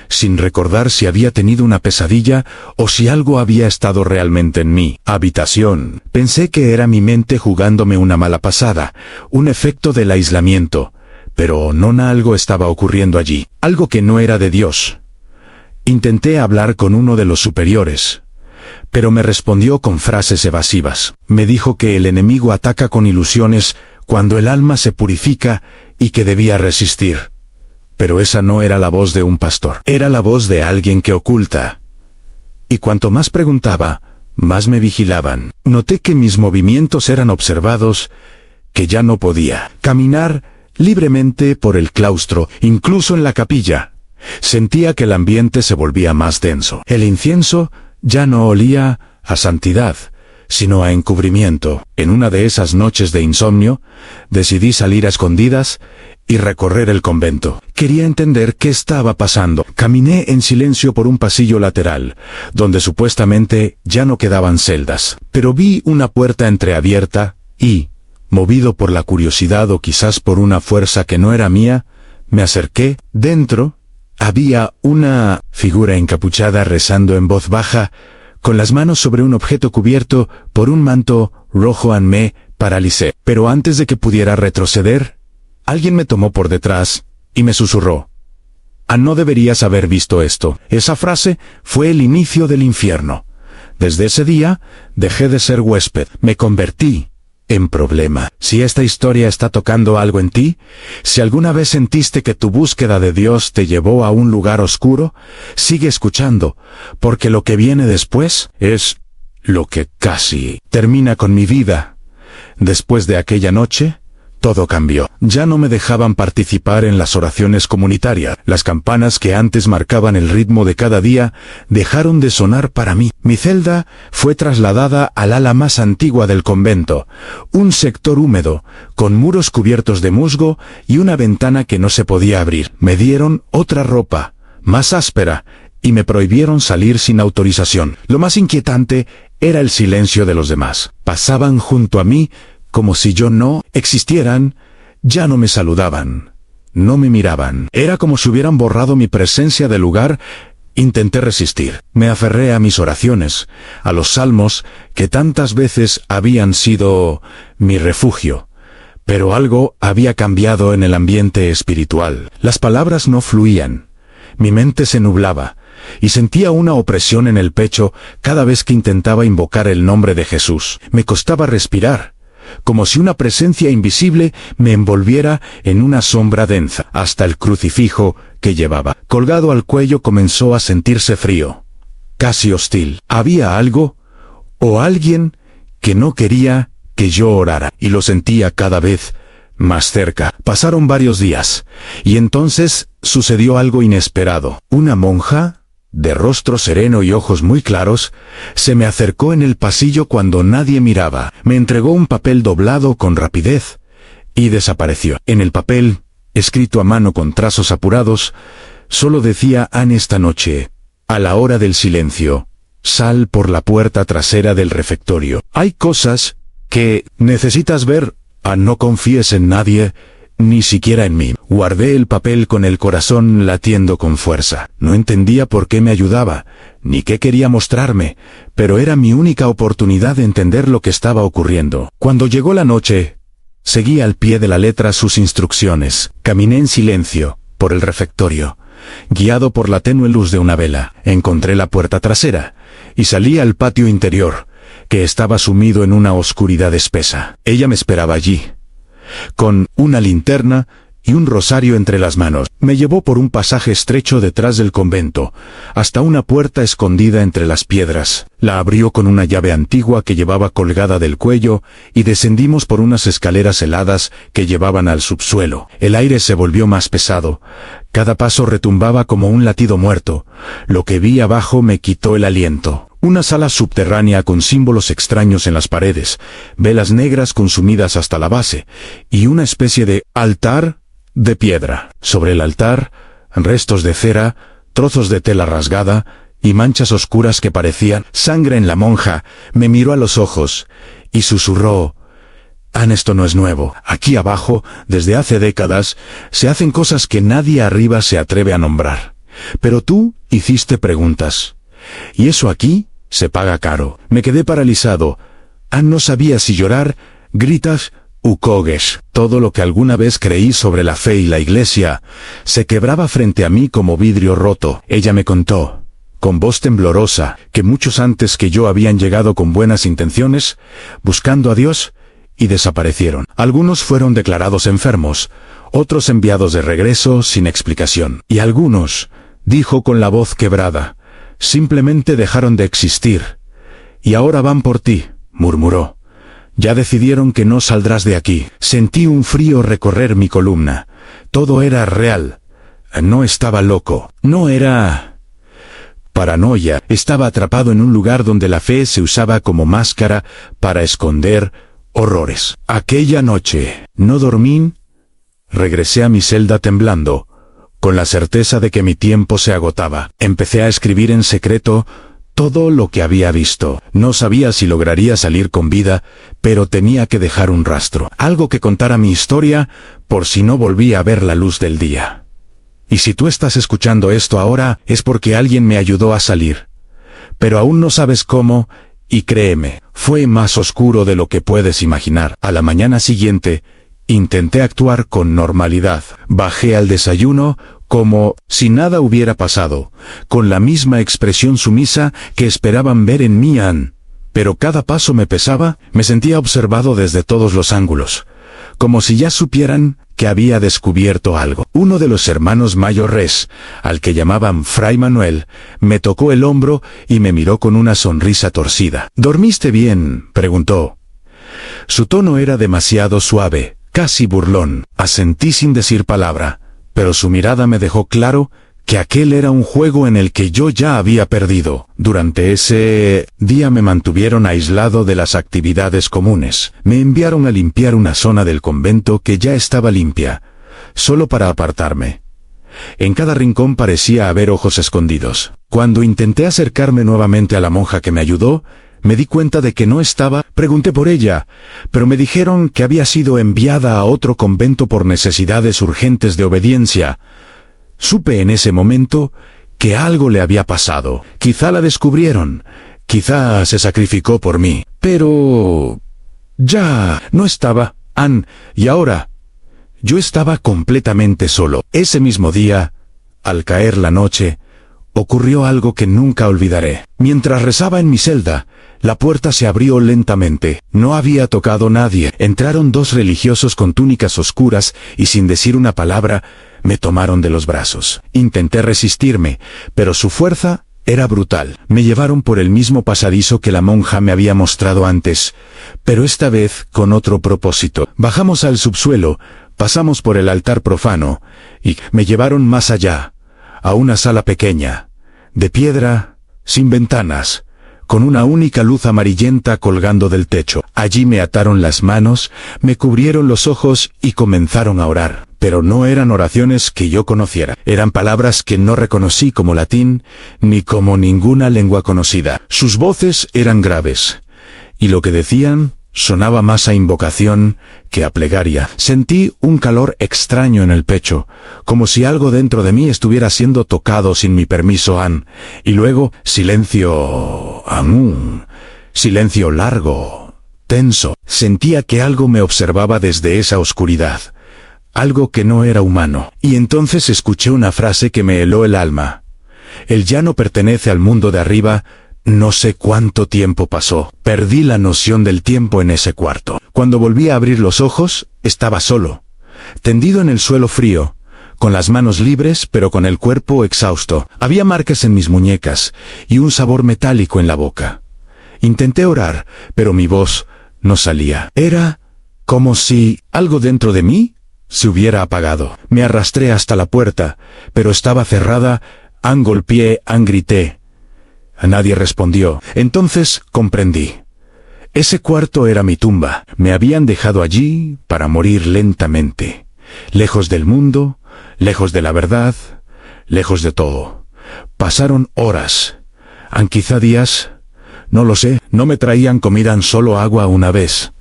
sin recordar si había tenido una pesadilla o si algo había estado realmente en mi habitación. Pensé que era mi mente jugándome una mala pasada, un efecto del aislamiento, pero algo estaba ocurriendo allí, algo que no era de Dios. Intenté hablar con uno de los superiores, pero me respondió con frases evasivas. Me dijo que el enemigo ataca con ilusiones cuando el alma se purifica y que debía resistir. Pero esa no era la voz de un pastor, era la voz de alguien que oculta. Y cuanto más preguntaba, más me vigilaban. Noté que mis movimientos eran observados, que ya no podía caminar libremente por el claustro, incluso en la capilla. Sentía que el ambiente se volvía más denso. El incienso ya no olía a santidad, sino a encubrimiento. En una de esas noches de insomnio, decidí salir a escondidas y recorrer el convento. Quería entender qué estaba pasando. Caminé en silencio por un pasillo lateral, donde supuestamente ya no quedaban celdas. Pero vi una puerta entreabierta y, movido por la curiosidad o quizás por una fuerza que no era mía, me acerqué. Dentro había una figura encapuchada rezando en voz baja, con las manos sobre un objeto cubierto por un manto rojo. Me paralicé. Pero antes de que pudiera retroceder, alguien me tomó por detrás y me susurró: no deberías haber visto esto. Esa frase fue el inicio del infierno. Desde ese día, dejé de ser huésped. Me convertí en problema. Si esta historia está tocando algo en ti, si alguna vez sentiste que tu búsqueda de Dios te llevó a un lugar oscuro, sigue escuchando, porque lo que viene después es lo que casi termina con mi vida. Después de aquella noche, todo cambió. Ya no me dejaban participar en las oraciones comunitarias. Las campanas que antes marcaban el ritmo de cada día dejaron de sonar para mí. Mi celda fue trasladada al ala más antigua del convento, un sector húmedo, con muros cubiertos de musgo y una ventana que no se podía abrir. Me dieron otra ropa, más áspera, y me prohibieron salir sin autorización. Lo más inquietante era el silencio de los demás. Pasaban junto a mí como si yo no existieran, ya no me saludaban, no me miraban. Era como si hubieran borrado mi presencia del lugar. Intenté resistir. Me aferré a mis oraciones, a los salmos que tantas veces habían sido mi refugio. Pero algo había cambiado en el ambiente espiritual. Las palabras no fluían. Mi mente se nublaba, y sentía una opresión en el pecho cada vez que intentaba invocar el nombre de Jesús. Me costaba respirar, como si una presencia invisible me envolviera en una sombra densa. Hasta el crucifijo que llevaba colgado al cuello comenzó a sentirse frío, casi hostil. Había algo, o alguien, que no quería que yo orara, y lo sentía cada vez más cerca. Pasaron varios días, y entonces sucedió algo inesperado. Una monja, de rostro sereno y ojos muy claros, se me acercó en el pasillo cuando nadie miraba. Me entregó un papel doblado con rapidez y desapareció. En el papel, escrito a mano con trazos apurados, solo decía: esta noche, a la hora del silencio, sal por la puerta trasera del refectorio. Hay cosas que necesitas ver. No confíes en nadie, ni siquiera en mí. Guardé el papel con el corazón latiendo con fuerza. No entendía por qué me ayudaba, ni qué quería mostrarme, pero era mi única oportunidad de entender lo que estaba ocurriendo. Cuando llegó la noche, seguí al pie de la letra sus instrucciones. Caminé en silencio por el refectorio, guiado por la tenue luz de una vela. Encontré la puerta trasera y salí al patio interior, que estaba sumido en una oscuridad espesa. Ella me esperaba allí, con una linterna y un rosario entre las manos. Me llevó por un pasaje estrecho detrás del convento, hasta una puerta escondida entre las piedras. La abrió con una llave antigua que llevaba colgada del cuello y descendimos por unas escaleras heladas que llevaban al subsuelo. El aire se volvió más pesado. Cada paso retumbaba como un latido muerto. Lo que vi abajo me quitó el aliento. Una sala subterránea con símbolos extraños en las paredes, velas negras consumidas hasta la base, y una especie de altar de piedra. Sobre el altar, restos de cera, trozos de tela rasgada y manchas oscuras que parecían sangre en la monja. Me miró a los ojos y susurró: «Ann, esto no es nuevo. Aquí abajo, desde hace décadas, se hacen cosas que nadie arriba se atreve a nombrar. Pero tú hiciste preguntas. Y eso aquí se paga caro». Me quedé paralizado. Ann no sabía si llorar, gritas u coges. Todo lo que alguna vez creí sobre la fe y la iglesia se quebraba frente a mí como vidrio roto. Ella me contó, con voz temblorosa, que muchos antes que yo habían llegado con buenas intenciones, buscando a Dios, y desaparecieron. Algunos fueron declarados enfermos, otros enviados de regreso sin explicación. Y algunos, dijo con la voz quebrada, simplemente dejaron de existir. Y ahora van por ti, murmuró. Ya decidieron que no saldrás de aquí. Sentí un frío recorrer mi columna. Todo era real. No estaba loco. No era paranoia. Estaba atrapado en un lugar donde la fe se usaba como máscara para esconder horrores. Aquella noche no dormí. Regresé a mi celda temblando, con la certeza de que mi tiempo se agotaba. Empecé a escribir en secreto todo lo que había visto. No sabía si lograría salir con vida, pero tenía que dejar un rastro. Algo que contara mi historia, por si no volvía a ver la luz del día. Y si tú estás escuchando esto ahora, es porque alguien me ayudó a salir. Pero aún no sabes cómo, y créeme, fue más oscuro de lo que puedes imaginar. A la mañana siguiente, intenté actuar con normalidad. Bajé al desayuno, como si nada hubiera pasado, con la misma expresión sumisa que esperaban ver en mí Ann. Pero cada paso me pesaba, me sentía observado desde todos los ángulos, como si ya supieran que había descubierto algo. Uno de los hermanos mayores, al que llamaban Fray Manuel, me tocó el hombro y me miró con una sonrisa torcida. «¿Dormiste bien?», preguntó. Su tono era demasiado suave, casi burlón. Asentí sin decir palabra, pero su mirada me dejó claro que aquel era un juego en el que yo ya había perdido. Durante ese día me mantuvieron aislado de las actividades comunes. Me enviaron a limpiar una zona del convento que ya estaba limpia, solo para apartarme. En cada rincón parecía haber ojos escondidos. Cuando intenté acercarme nuevamente a la monja que me ayudó, me di cuenta de que no estaba. Pregunté por ella, pero me dijeron que había sido enviada a otro convento por necesidades urgentes de obediencia. Supe en ese momento que algo le había pasado. Quizá la descubrieron, quizá se sacrificó por mí. Pero ya no estaba Ann, y ahora yo estaba completamente solo. Ese mismo día, al caer la noche, ocurrió algo que nunca olvidaré. Mientras rezaba en mi celda, la puerta se abrió lentamente. No había tocado nadie. Entraron dos religiosos con túnicas oscuras y sin decir una palabra, me tomaron de los brazos. Intenté resistirme, pero su fuerza era brutal. Me llevaron por el mismo pasadizo que la monja me había mostrado antes, pero esta vez con otro propósito. Bajamos al subsuelo, pasamos por el altar profano, y me llevaron más allá, a una sala pequeña, de piedra, sin ventanas, con una única luz amarillenta colgando del techo. Allí me ataron las manos, me cubrieron los ojos y comenzaron a orar. Pero no eran oraciones que yo conociera. Eran palabras que no reconocí como latín, ni como ninguna lengua conocida. Sus voces eran graves, y lo que decían sonaba más a invocación que a plegaria. Sentí un calor extraño en el pecho, como si algo dentro de mí estuviera siendo tocado sin mi permiso, Ann. Y luego, silencio, silencio largo, tenso. Sentía que algo me observaba desde esa oscuridad, algo que no era humano. Y entonces escuché una frase que me heló el alma. «Él ya no pertenece al mundo de arriba». No sé cuánto tiempo pasó. Perdí la noción del tiempo en ese cuarto. Cuando volví a abrir los ojos, estaba solo. tendido en el suelo frío, con las manos libres pero con el cuerpo exhausto. Había marcas en mis muñecas y un sabor metálico en la boca. Intenté orar, pero mi voz no salía. Era como si algo dentro de mí se hubiera apagado. Me arrastré hasta la puerta, pero estaba cerrada. Golpeé, grité. Nadie respondió. Entonces comprendí. Ese cuarto era mi tumba. Me habían dejado allí para morir lentamente. Lejos del mundo, lejos de la verdad, lejos de todo. Pasaron horas, quizá días, no lo sé. No me traían comida, solo agua una vez.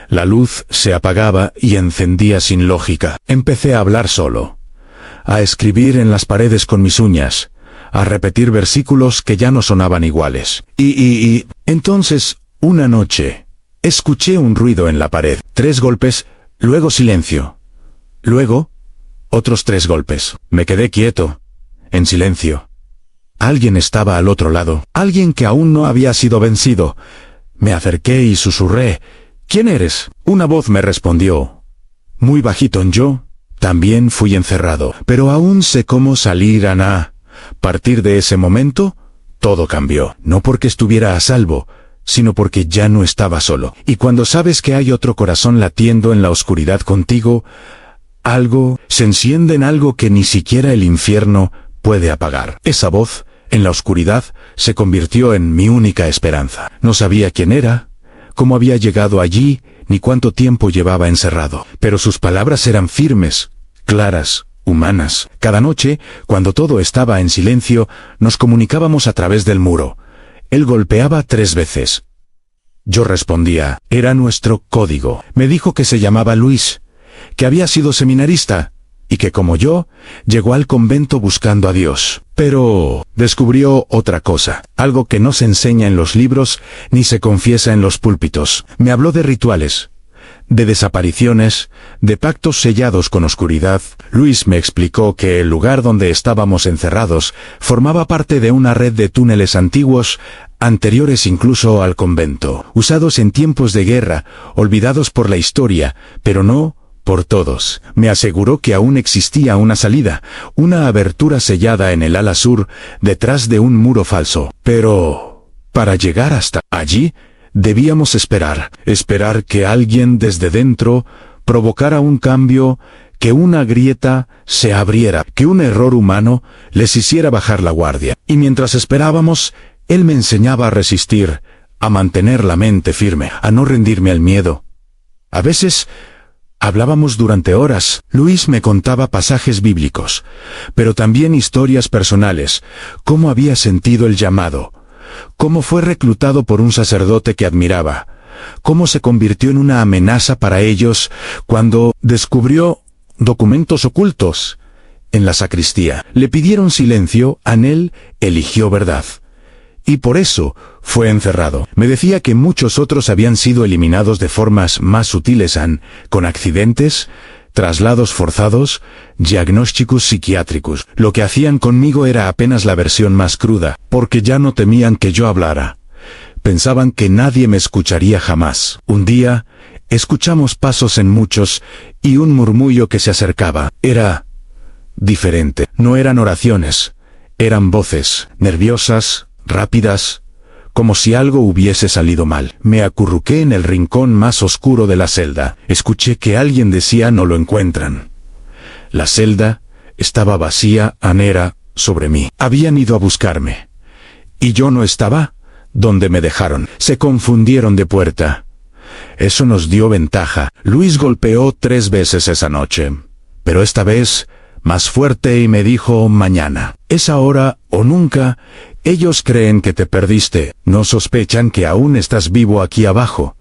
La luz se apagaba y encendía sin lógica. Empecé a hablar solo, a escribir en las paredes con mis uñas, a repetir versículos que ya no sonaban iguales. Y entonces, una noche, escuché un ruido en la pared. 3 golpes, luego silencio. Luego, otros 3 golpes. Me quedé quieto, en silencio. Alguien estaba al otro lado, alguien que aún no había sido vencido. Me acerqué y susurré. ¿Quién eres? Una voz me respondió, muy bajito. Yo también fui encerrado, pero aún sé cómo salir. A partir de ese momento, todo cambió. No porque estuviera a salvo, sino porque ya no estaba solo. Y cuando sabes que hay otro corazón latiendo en la oscuridad contigo, algo se enciende en algo que ni siquiera el infierno puede apagar. Esa voz, en la oscuridad, se convirtió en mi única esperanza. No sabía quién era, cómo había llegado allí, ni cuánto tiempo llevaba encerrado. Pero sus palabras eran firmes, claras, humanas. Cada noche, cuando todo estaba en silencio, nos comunicábamos a través del muro. Él golpeaba 3 veces. Yo respondía. Era nuestro código. Me dijo que se llamaba Luis, que había sido seminarista, y que como yo, llegó al convento buscando a Dios. Pero descubrió otra cosa, algo que no se enseña en los libros ni se confiesa en los púlpitos. Me habló de rituales, de desapariciones, de pactos sellados con oscuridad. Luis me explicó que el lugar donde estábamos encerrados formaba parte de una red de túneles antiguos, anteriores incluso al convento, usados en tiempos de guerra, olvidados por la historia, pero no por todos. Me aseguró que aún existía una salida, una abertura sellada en el ala sur, detrás de un muro falso. Pero para llegar hasta allí, debíamos esperar que alguien desde dentro provocara un cambio, que una grieta se abriera, que un error humano les hiciera bajar la guardia. Y mientras esperábamos, él me enseñaba a resistir, a mantener la mente firme, a no rendirme al miedo. A veces hablábamos durante horas. Luis me contaba pasajes bíblicos, pero también historias personales, cómo había sentido el llamado, cómo fue reclutado por un sacerdote que admiraba, cómo se convirtió en una amenaza para ellos cuando descubrió documentos ocultos en la sacristía. Le pidieron silencio, él eligió verdad. Y por eso fue encerrado. Me decía que muchos otros habían sido eliminados de formas más sutiles, con accidentes, traslados forzados, diagnósticos psiquiátricos. Lo que hacían conmigo era apenas la versión más cruda, porque ya no temían que yo hablara. Pensaban que nadie me escucharía jamás. Un día, escuchamos pasos en muchos y un murmullo que se acercaba. Era diferente. No eran oraciones, eran voces, nerviosas, rápidas, como si algo hubiese salido mal. Me acurruqué en el rincón más oscuro de la celda. Escuché que alguien decía: no lo encuentran. La celda estaba vacía, era sobre mí. Habían ido a buscarme. Y yo no estaba donde me dejaron. Se confundieron de puerta. Eso nos dio ventaja. Luis golpeó 3 veces esa noche, pero esta vez más fuerte, y me dijo: mañana. Es ahora o nunca. Ellos creen que te perdiste, no sospechan que aún estás vivo aquí abajo.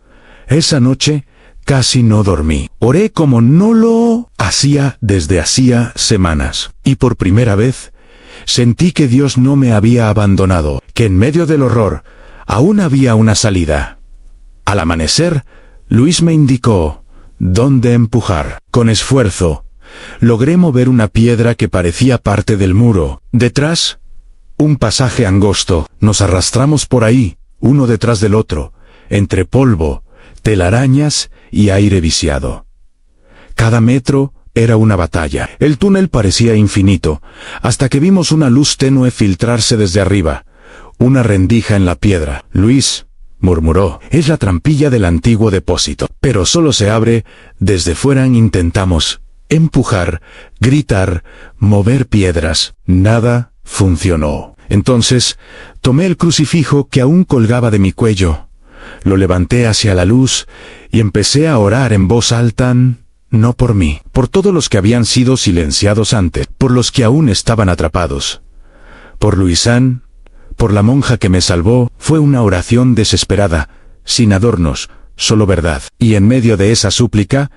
Esa noche casi no dormí. Oré como no lo hacía desde hacía semanas. Y por primera vez sentí que Dios no me había abandonado, que en medio del horror aún había una salida. Al amanecer, Luis me indicó dónde empujar. Con esfuerzo, logré mover una piedra que parecía parte del muro. Detrás, un pasaje angosto. Nos arrastramos por ahí, uno detrás del otro, entre polvo, telarañas y aire viciado. Cada metro Era una batalla. El túnel parecía infinito, hasta que vimos una luz tenue filtrarse desde arriba. Una rendija en la piedra. Luis, murmuró, es la trampilla del antiguo depósito. Pero solo se abre desde fuera. Intentamos empujar, gritar, mover piedras. Nada funcionó. Entonces, tomé el crucifijo que aún colgaba de mi cuello. Lo levanté hacia la luz y empecé a orar en voz alta, no por mí, por todos los que habían sido silenciados antes, por los que aún estaban atrapados, por Luisán, por la monja que me salvó. Fue una oración desesperada, sin adornos, solo verdad. Y en medio de esa súplica,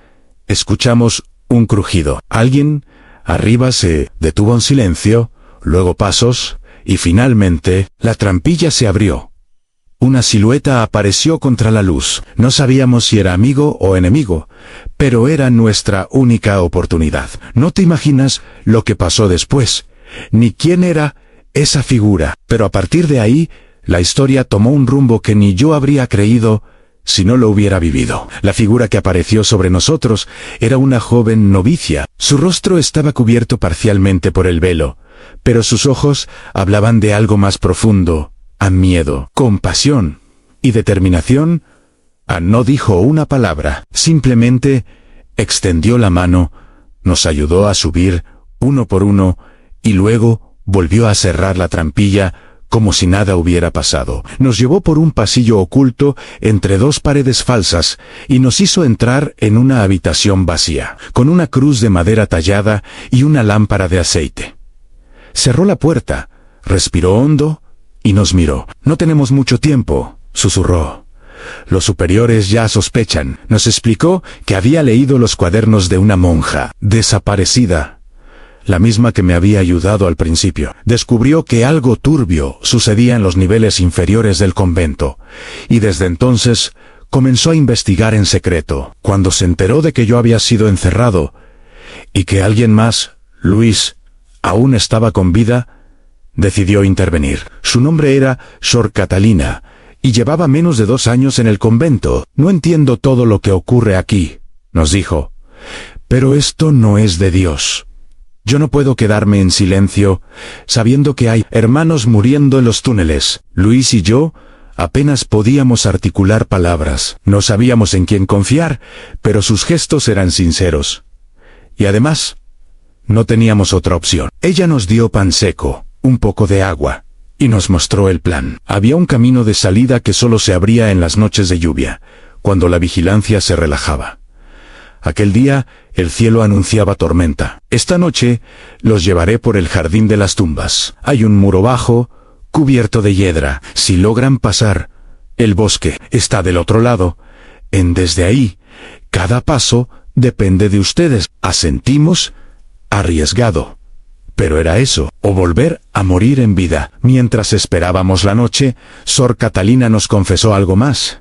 escuchamos un crujido. Alguien arriba se detuvo en silencio, luego pasos, y finalmente, la trampilla se abrió. Una silueta apareció contra la luz. No sabíamos si era amigo o enemigo, pero era nuestra única oportunidad. No te imaginas lo que pasó después, ni quién era esa figura, pero a partir de ahí, la historia tomó un rumbo que ni yo habría creído si no lo hubiera vivido. La figura que apareció sobre nosotros era una joven novicia. Su rostro estaba cubierto parcialmente por el velo, pero sus ojos hablaban de algo más profundo, a miedo, compasión y determinación. No dijo una palabra, simplemente extendió la mano, nos ayudó a subir uno por uno y luego volvió a cerrar la trampilla como si nada hubiera pasado. Nos llevó por un pasillo oculto entre dos paredes falsas y nos hizo entrar en una habitación vacía, con una cruz de madera tallada y una lámpara de aceite. Cerró la puerta, respiró hondo y nos miró. No tenemos mucho tiempo, susurró. Los superiores ya sospechan. Nos explicó que había leído los cuadernos de una monja desaparecida, la misma que me había ayudado al principio. Descubrió que algo turbio sucedía en los niveles inferiores del convento, y desde entonces comenzó a investigar en secreto. Cuando se enteró de que yo había sido encerrado, y que alguien más, Luis, aún estaba con vida, decidió intervenir. Su nombre era Sor Catalina, y llevaba menos de 2 años en el convento. No entiendo todo lo que ocurre aquí, nos dijo, pero esto no es de Dios. Yo no puedo quedarme en silencio, sabiendo que hay hermanos muriendo en los túneles. Luis y yo apenas podíamos articular palabras. No sabíamos en quién confiar, pero sus gestos eran sinceros. Y además, no teníamos otra opción. Ella nos dio pan seco, un poco de agua, y nos mostró el plan. Había un camino de salida que solo se abría en las noches de lluvia, cuando la vigilancia se relajaba. Aquel día, el cielo anunciaba tormenta. Esta noche, los llevaré por el jardín de las tumbas. Hay un muro bajo, cubierto de hiedra. Si logran pasar, el bosque está del otro lado. Desde ahí, cada paso depende de ustedes. Asentimos, arriesgado. Pero era eso, o volver a morir en vida. Mientras esperábamos la noche, Sor Catalina nos confesó algo más.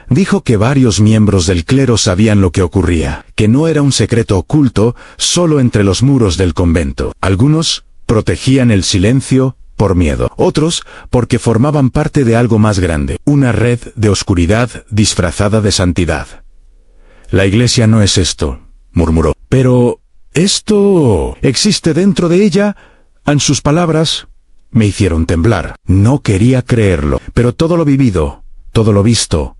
Dijo que varios miembros del clero sabían lo que ocurría, que no era un secreto oculto solo entre los muros del convento. Algunos protegían el silencio por miedo, otros porque formaban parte de algo más grande, una red de oscuridad disfrazada de santidad. La iglesia no es esto, murmuró. Pero esto existe dentro de ella. En sus palabras me hicieron temblar. No quería creerlo, pero todo lo vivido, todo lo visto,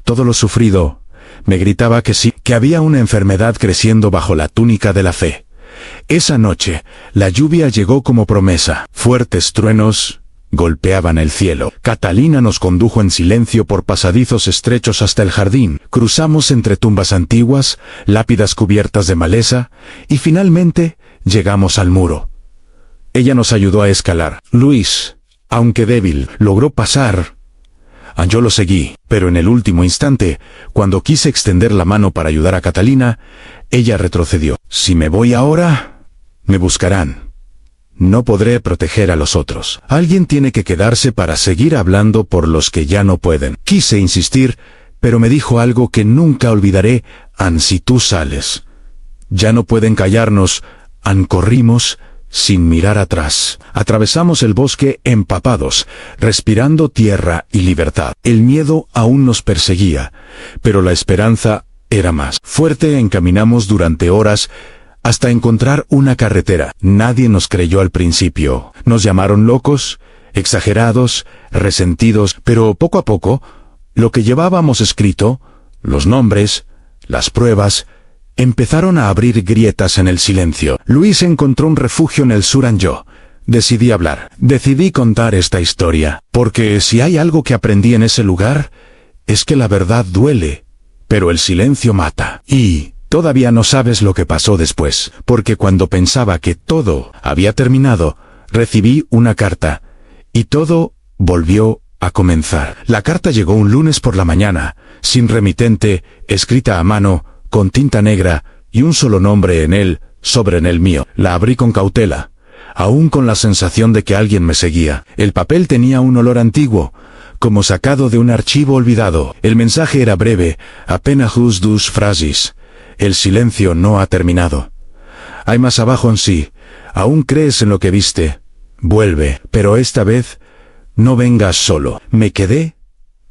todo lo sufrido, me gritaba que sí, que había una enfermedad creciendo bajo la túnica de la fe. Esa noche, la lluvia llegó como promesa. Fuertes truenos golpeaban el cielo. Catalina nos condujo en silencio por pasadizos estrechos hasta el jardín. Cruzamos entre tumbas antiguas, lápidas cubiertas de maleza, y finalmente llegamos al muro. Ella nos ayudó a escalar. Luis, aunque débil, logró pasar. Yo lo seguí, pero en el último instante, cuando quise extender la mano para ayudar a Catalina, ella retrocedió. Si me voy ahora, me buscarán. No podré proteger a los otros. Alguien tiene que quedarse para seguir hablando por los que ya no pueden. Quise insistir, pero me dijo algo que nunca olvidaré. Si tú sales, ya no pueden callarnos. Corrimos sin mirar atrás. Atravesamos el bosque empapados, respirando tierra y libertad. El miedo aún nos perseguía, pero la esperanza era más fuerte. Encaminamos durante horas hasta encontrar una carretera. Nadie nos creyó al principio. Nos llamaron locos, exagerados, resentidos, pero poco a poco, lo que llevábamos escrito, los nombres, las pruebas, empezaron a abrir grietas en el silencio. Luis encontró un refugio en el Suranjo. Decidí hablar. Decidí contar esta historia, porque si hay algo que aprendí en ese lugar, es que la verdad duele, pero el silencio mata. Y todavía no sabes lo que pasó después, porque cuando pensaba que todo había terminado, recibí una carta, y todo volvió a comenzar. La carta llegó un lunes por la mañana, sin remitente, escrita a mano, con tinta negra, y un solo nombre en él, sobre en el mío. La abrí con cautela, aún con la sensación de que alguien me seguía. El papel tenía un olor antiguo, como sacado de un archivo olvidado. El mensaje era breve, apenas dos frases. El silencio no ha terminado. Hay más abajo en sí. ¿Aún crees en lo que viste? Vuelve, pero esta vez no vengas solo. Me quedé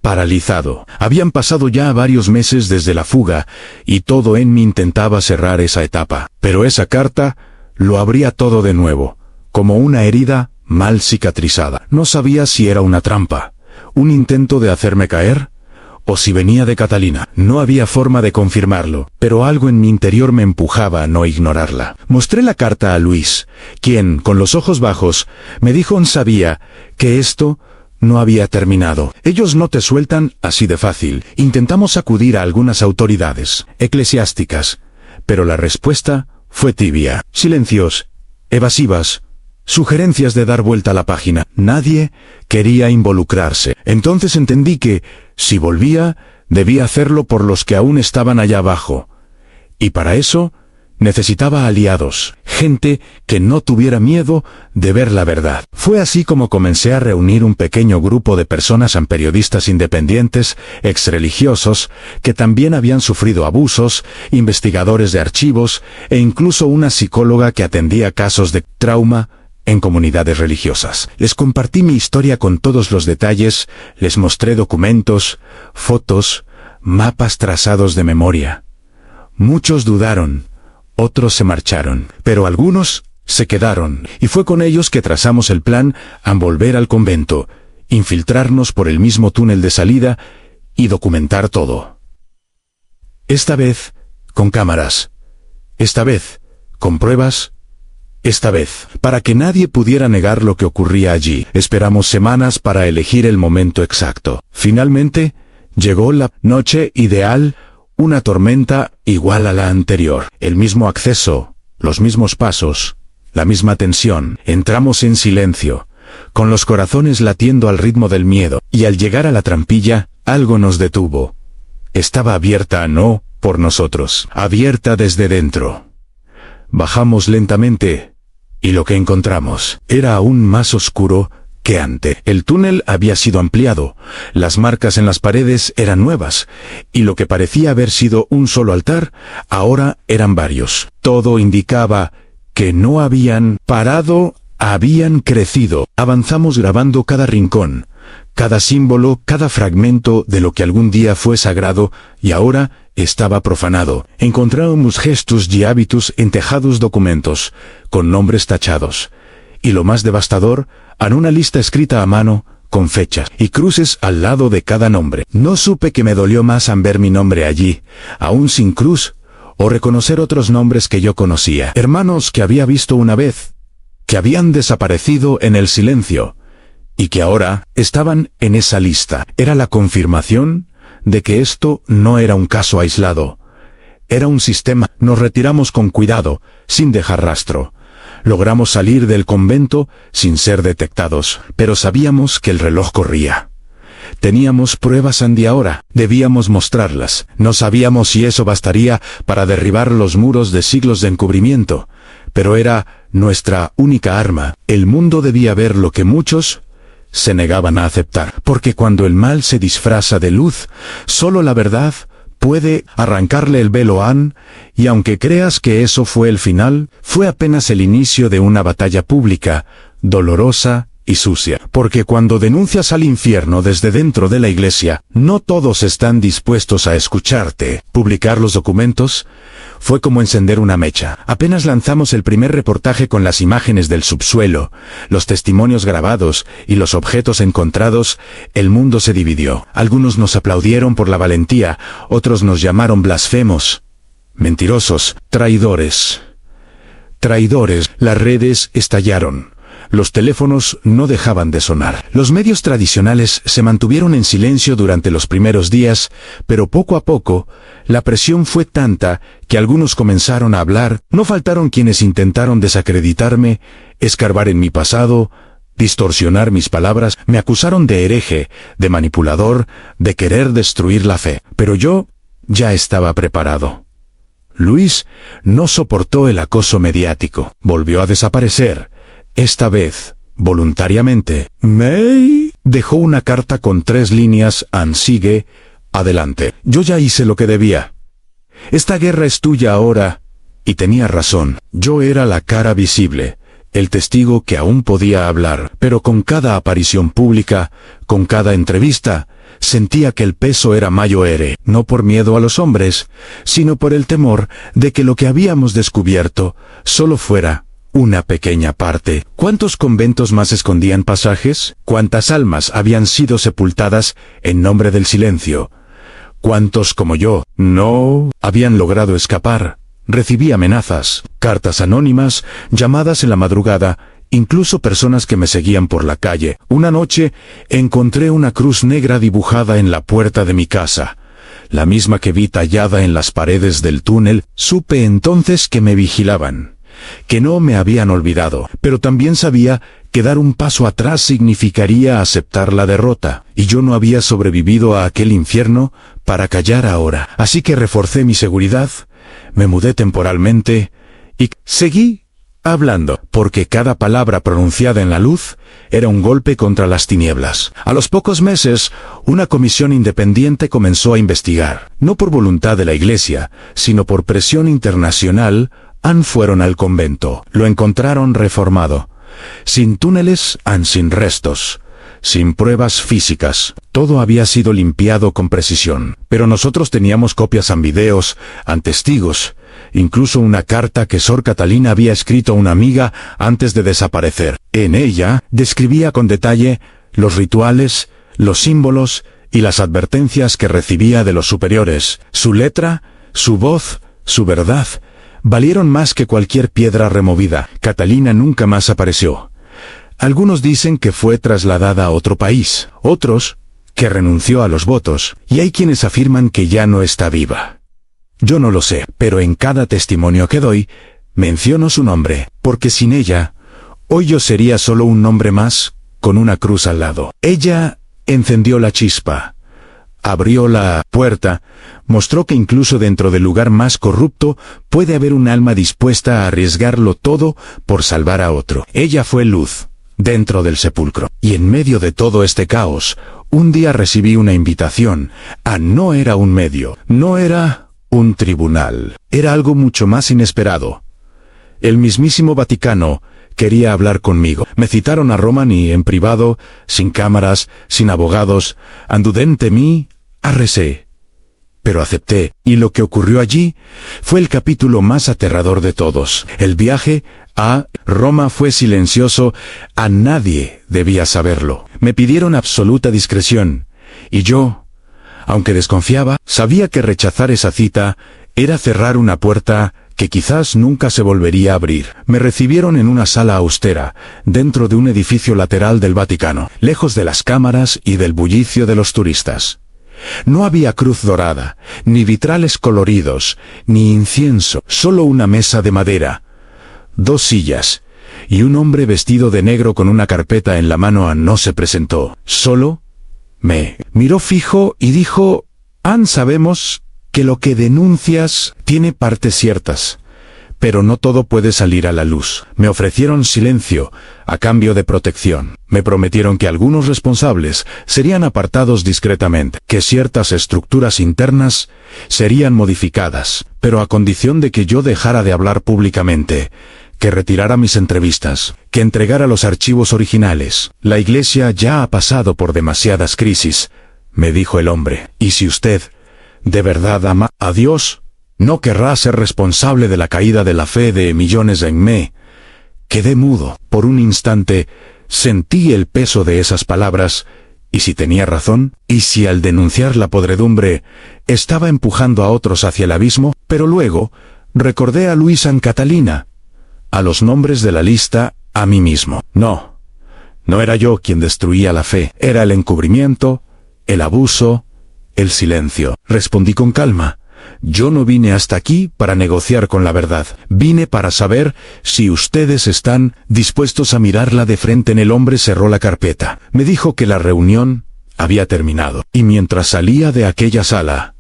paralizado. Habían pasado ya varios meses desde la fuga, y todo en mí intentaba cerrar esa etapa. Pero esa carta lo abría todo de nuevo, como una herida mal cicatrizada. No sabía si era una trampa, un intento de hacerme caer, o si venía de Catalina. No había forma de confirmarlo, pero algo en mi interior me empujaba a no ignorarla. Mostré la carta a Luis, quien, con los ojos bajos, me dijo sabía que esto no había terminado. Ellos no te sueltan así de fácil. Intentamos acudir a algunas autoridades eclesiásticas, pero la respuesta fue tibia. Silencios, evasivas, sugerencias de dar vuelta a la página. Nadie quería involucrarse. Entonces entendí que, si volvía, debía hacerlo por los que aún estaban allá abajo. Y para eso, necesitaba aliados, gente que no tuviera miedo de ver la verdad. Fue así como comencé a reunir un pequeño grupo de personas, periodistas independientes, exreligiosos, que también habían sufrido abusos, investigadores de archivos, e incluso una psicóloga que atendía casos de trauma en comunidades religiosas. Les compartí mi historia con todos los detalles, les mostré documentos, fotos, mapas trazados de memoria. Muchos dudaron, otros se marcharon, pero algunos se quedaron, y fue con ellos que trazamos el plan a volver al convento, infiltrarnos por el mismo túnel de salida y documentar todo. Esta vez, con cámaras. Esta vez, con pruebas. Esta vez, para que nadie pudiera negar lo que ocurría allí. Esperamos semanas para elegir el momento exacto. Finalmente, llegó la noche ideal, una tormenta igual a la anterior. El mismo acceso, los mismos pasos, la misma tensión. Entramos en silencio, con los corazones latiendo al ritmo del miedo, y al llegar a la trampilla, algo nos detuvo. Estaba abierta, no por nosotros, abierta desde dentro. Bajamos lentamente, y lo que encontramos era aún más oscuro que antes. El túnel había sido ampliado, las marcas en las paredes eran nuevas, y lo que parecía haber sido un solo altar, ahora eran varios. Todo indicaba que no habían parado, habían crecido. Avanzamos grabando cada rincón, cada símbolo, cada fragmento de lo que algún día fue sagrado y ahora estaba profanado. Encontramos gestos y hábitos en tejados documentos, con nombres tachados. Y lo más devastador, en una lista escrita a mano, con fechas y cruces al lado de cada nombre. No supe que me dolió más al ver mi nombre allí, aún sin cruz, o reconocer otros nombres que yo conocía. Hermanos que había visto una vez, que habían desaparecido en el silencio, y que ahora estaban en esa lista. Era la confirmación de que esto no era un caso aislado. Era un sistema. Nos retiramos con cuidado, sin dejar rastro. Logramos salir del convento sin ser detectados, pero sabíamos que el reloj corría. Teníamos pruebas ahora, debíamos mostrarlas. No sabíamos si eso bastaría para derribar los muros de siglos de encubrimiento, pero era nuestra única arma. El mundo debía ver lo que muchos se negaban a aceptar, porque cuando el mal se disfraza de luz, solo la verdad puede arrancarle el velo a Anne, y aunque creas que eso fue el final, fue apenas el inicio de una batalla pública, dolorosa y sucia. Porque cuando denuncias al infierno desde dentro de la iglesia, no todos están dispuestos a escucharte. Publicar los documentos fue como encender una mecha. Apenas lanzamos el primer reportaje con las imágenes del subsuelo, los testimonios grabados y los objetos encontrados, el mundo se dividió. Algunos nos aplaudieron por la valentía, otros nos llamaron blasfemos, mentirosos, traidores. Traidores. Las redes estallaron. Los teléfonos no dejaban de sonar. Los medios tradicionales se mantuvieron en silencio durante los primeros días, pero poco a poco, la presión fue tanta que algunos comenzaron a hablar. No faltaron quienes intentaron desacreditarme, escarbar en mi pasado, distorsionar mis palabras. Me acusaron de hereje, de manipulador, de querer destruir la fe. Pero yo ya estaba preparado. Luis no soportó el acoso mediático. Volvió a desaparecer. Esta vez, voluntariamente. May dejó una carta con 3 líneas. Sigue adelante. Yo ya hice lo que debía. Esta guerra es tuya ahora. Y tenía razón. Yo era la cara visible, el testigo que aún podía hablar. Pero con cada aparición pública, con cada entrevista, sentía que el peso era mayor. No por miedo a los hombres, sino por el temor de que lo que habíamos descubierto solo fuera una pequeña parte. ¿Cuántos conventos más escondían pasajes? ¿Cuántas almas habían sido sepultadas en nombre del silencio? ¿Cuántos como yo no habían logrado escapar? Recibí amenazas, cartas anónimas, llamadas en la madrugada, incluso personas que me seguían por la calle. Una noche encontré una cruz negra dibujada en la puerta de mi casa, la misma que vi tallada en las paredes del túnel. Supe entonces que me vigilaban, que no me habían olvidado, pero también sabía que dar un paso atrás significaría aceptar la derrota, y yo no había sobrevivido a aquel infierno para callar ahora. Así que reforcé mi seguridad, me mudé temporalmente, y seguí hablando, porque cada palabra pronunciada en la luz era un golpe contra las tinieblas. A los pocos meses, una comisión independiente comenzó a investigar. No por voluntad de la iglesia, sino por presión internacional. Fueron al convento. Lo encontraron reformado. Sin túneles, sin restos. Sin pruebas físicas. Todo había sido limpiado con precisión. Pero nosotros teníamos copias en videos, testigos. Incluso una carta que Sor Catalina había escrito a una amiga antes de desaparecer. En ella, describía con detalle los rituales, los símbolos y las advertencias que recibía de los superiores. Su letra, su voz, su verdad valieron más que cualquier piedra removida. Catalina nunca más apareció. Algunos dicen que fue trasladada a otro país, otros que renunció a los votos, y hay quienes afirman que ya no está viva. Yo no lo sé, pero en cada testimonio que doy, menciono su nombre, porque sin ella, hoy yo sería solo un nombre más, con una cruz al lado. Ella encendió la chispa, abrió la puerta, mostró que incluso dentro del lugar más corrupto puede haber un alma dispuesta a arriesgarlo todo por salvar a otro. Ella fue luz dentro del sepulcro. Y en medio de todo este caos, un día recibí una invitación. No era un medio, no era un tribunal, era algo mucho más inesperado. El mismísimo Vaticano quería hablar conmigo. Me citaron a Roma y en privado, sin cámaras, sin abogados. Andudente mí, arrecé. Pero acepté, y lo que ocurrió allí fue el capítulo más aterrador de todos. El viaje a Roma fue silencioso, nadie debía saberlo. Me pidieron absoluta discreción, y yo, aunque desconfiaba, sabía que rechazar esa cita era cerrar una puerta que quizás nunca se volvería a abrir. Me recibieron en una sala austera, dentro de un edificio lateral del Vaticano, lejos de las cámaras y del bullicio de los turistas. No había cruz dorada, ni vitrales coloridos, ni incienso, solo una mesa de madera, 2 sillas, y un hombre vestido de negro con una carpeta en la mano. No se presentó, solo me miró fijo y dijo: sabemos que lo que denuncias tiene partes ciertas, pero no todo puede salir a la luz. Me ofrecieron silencio a cambio de protección. Me prometieron que algunos responsables serían apartados discretamente, que ciertas estructuras internas serían modificadas, pero a condición de que yo dejara de hablar públicamente, que retirara mis entrevistas, que entregara los archivos originales. La Iglesia ya ha pasado por demasiadas crisis, me dijo el hombre. Y si usted de verdad ama a Dios, no querrá ser responsable de la caída de la fe de millones en mí. Quedé mudo. Por un instante sentí el peso de esas palabras. ¿Y si tenía razón? ¿Y si al denunciar la podredumbre estaba empujando a otros hacia el abismo? Pero luego recordé a Luis San Catalina, a los nombres de la lista, a mí mismo. No era yo quien destruía la fe. Era el encubrimiento, el abuso, el silencio. Respondí con calma. Yo no vine hasta aquí para negociar con la verdad. Vine para saber si ustedes están dispuestos a mirarla de frente. El hombre cerró la carpeta. Me dijo que la reunión había terminado. Y mientras salía de aquella sala,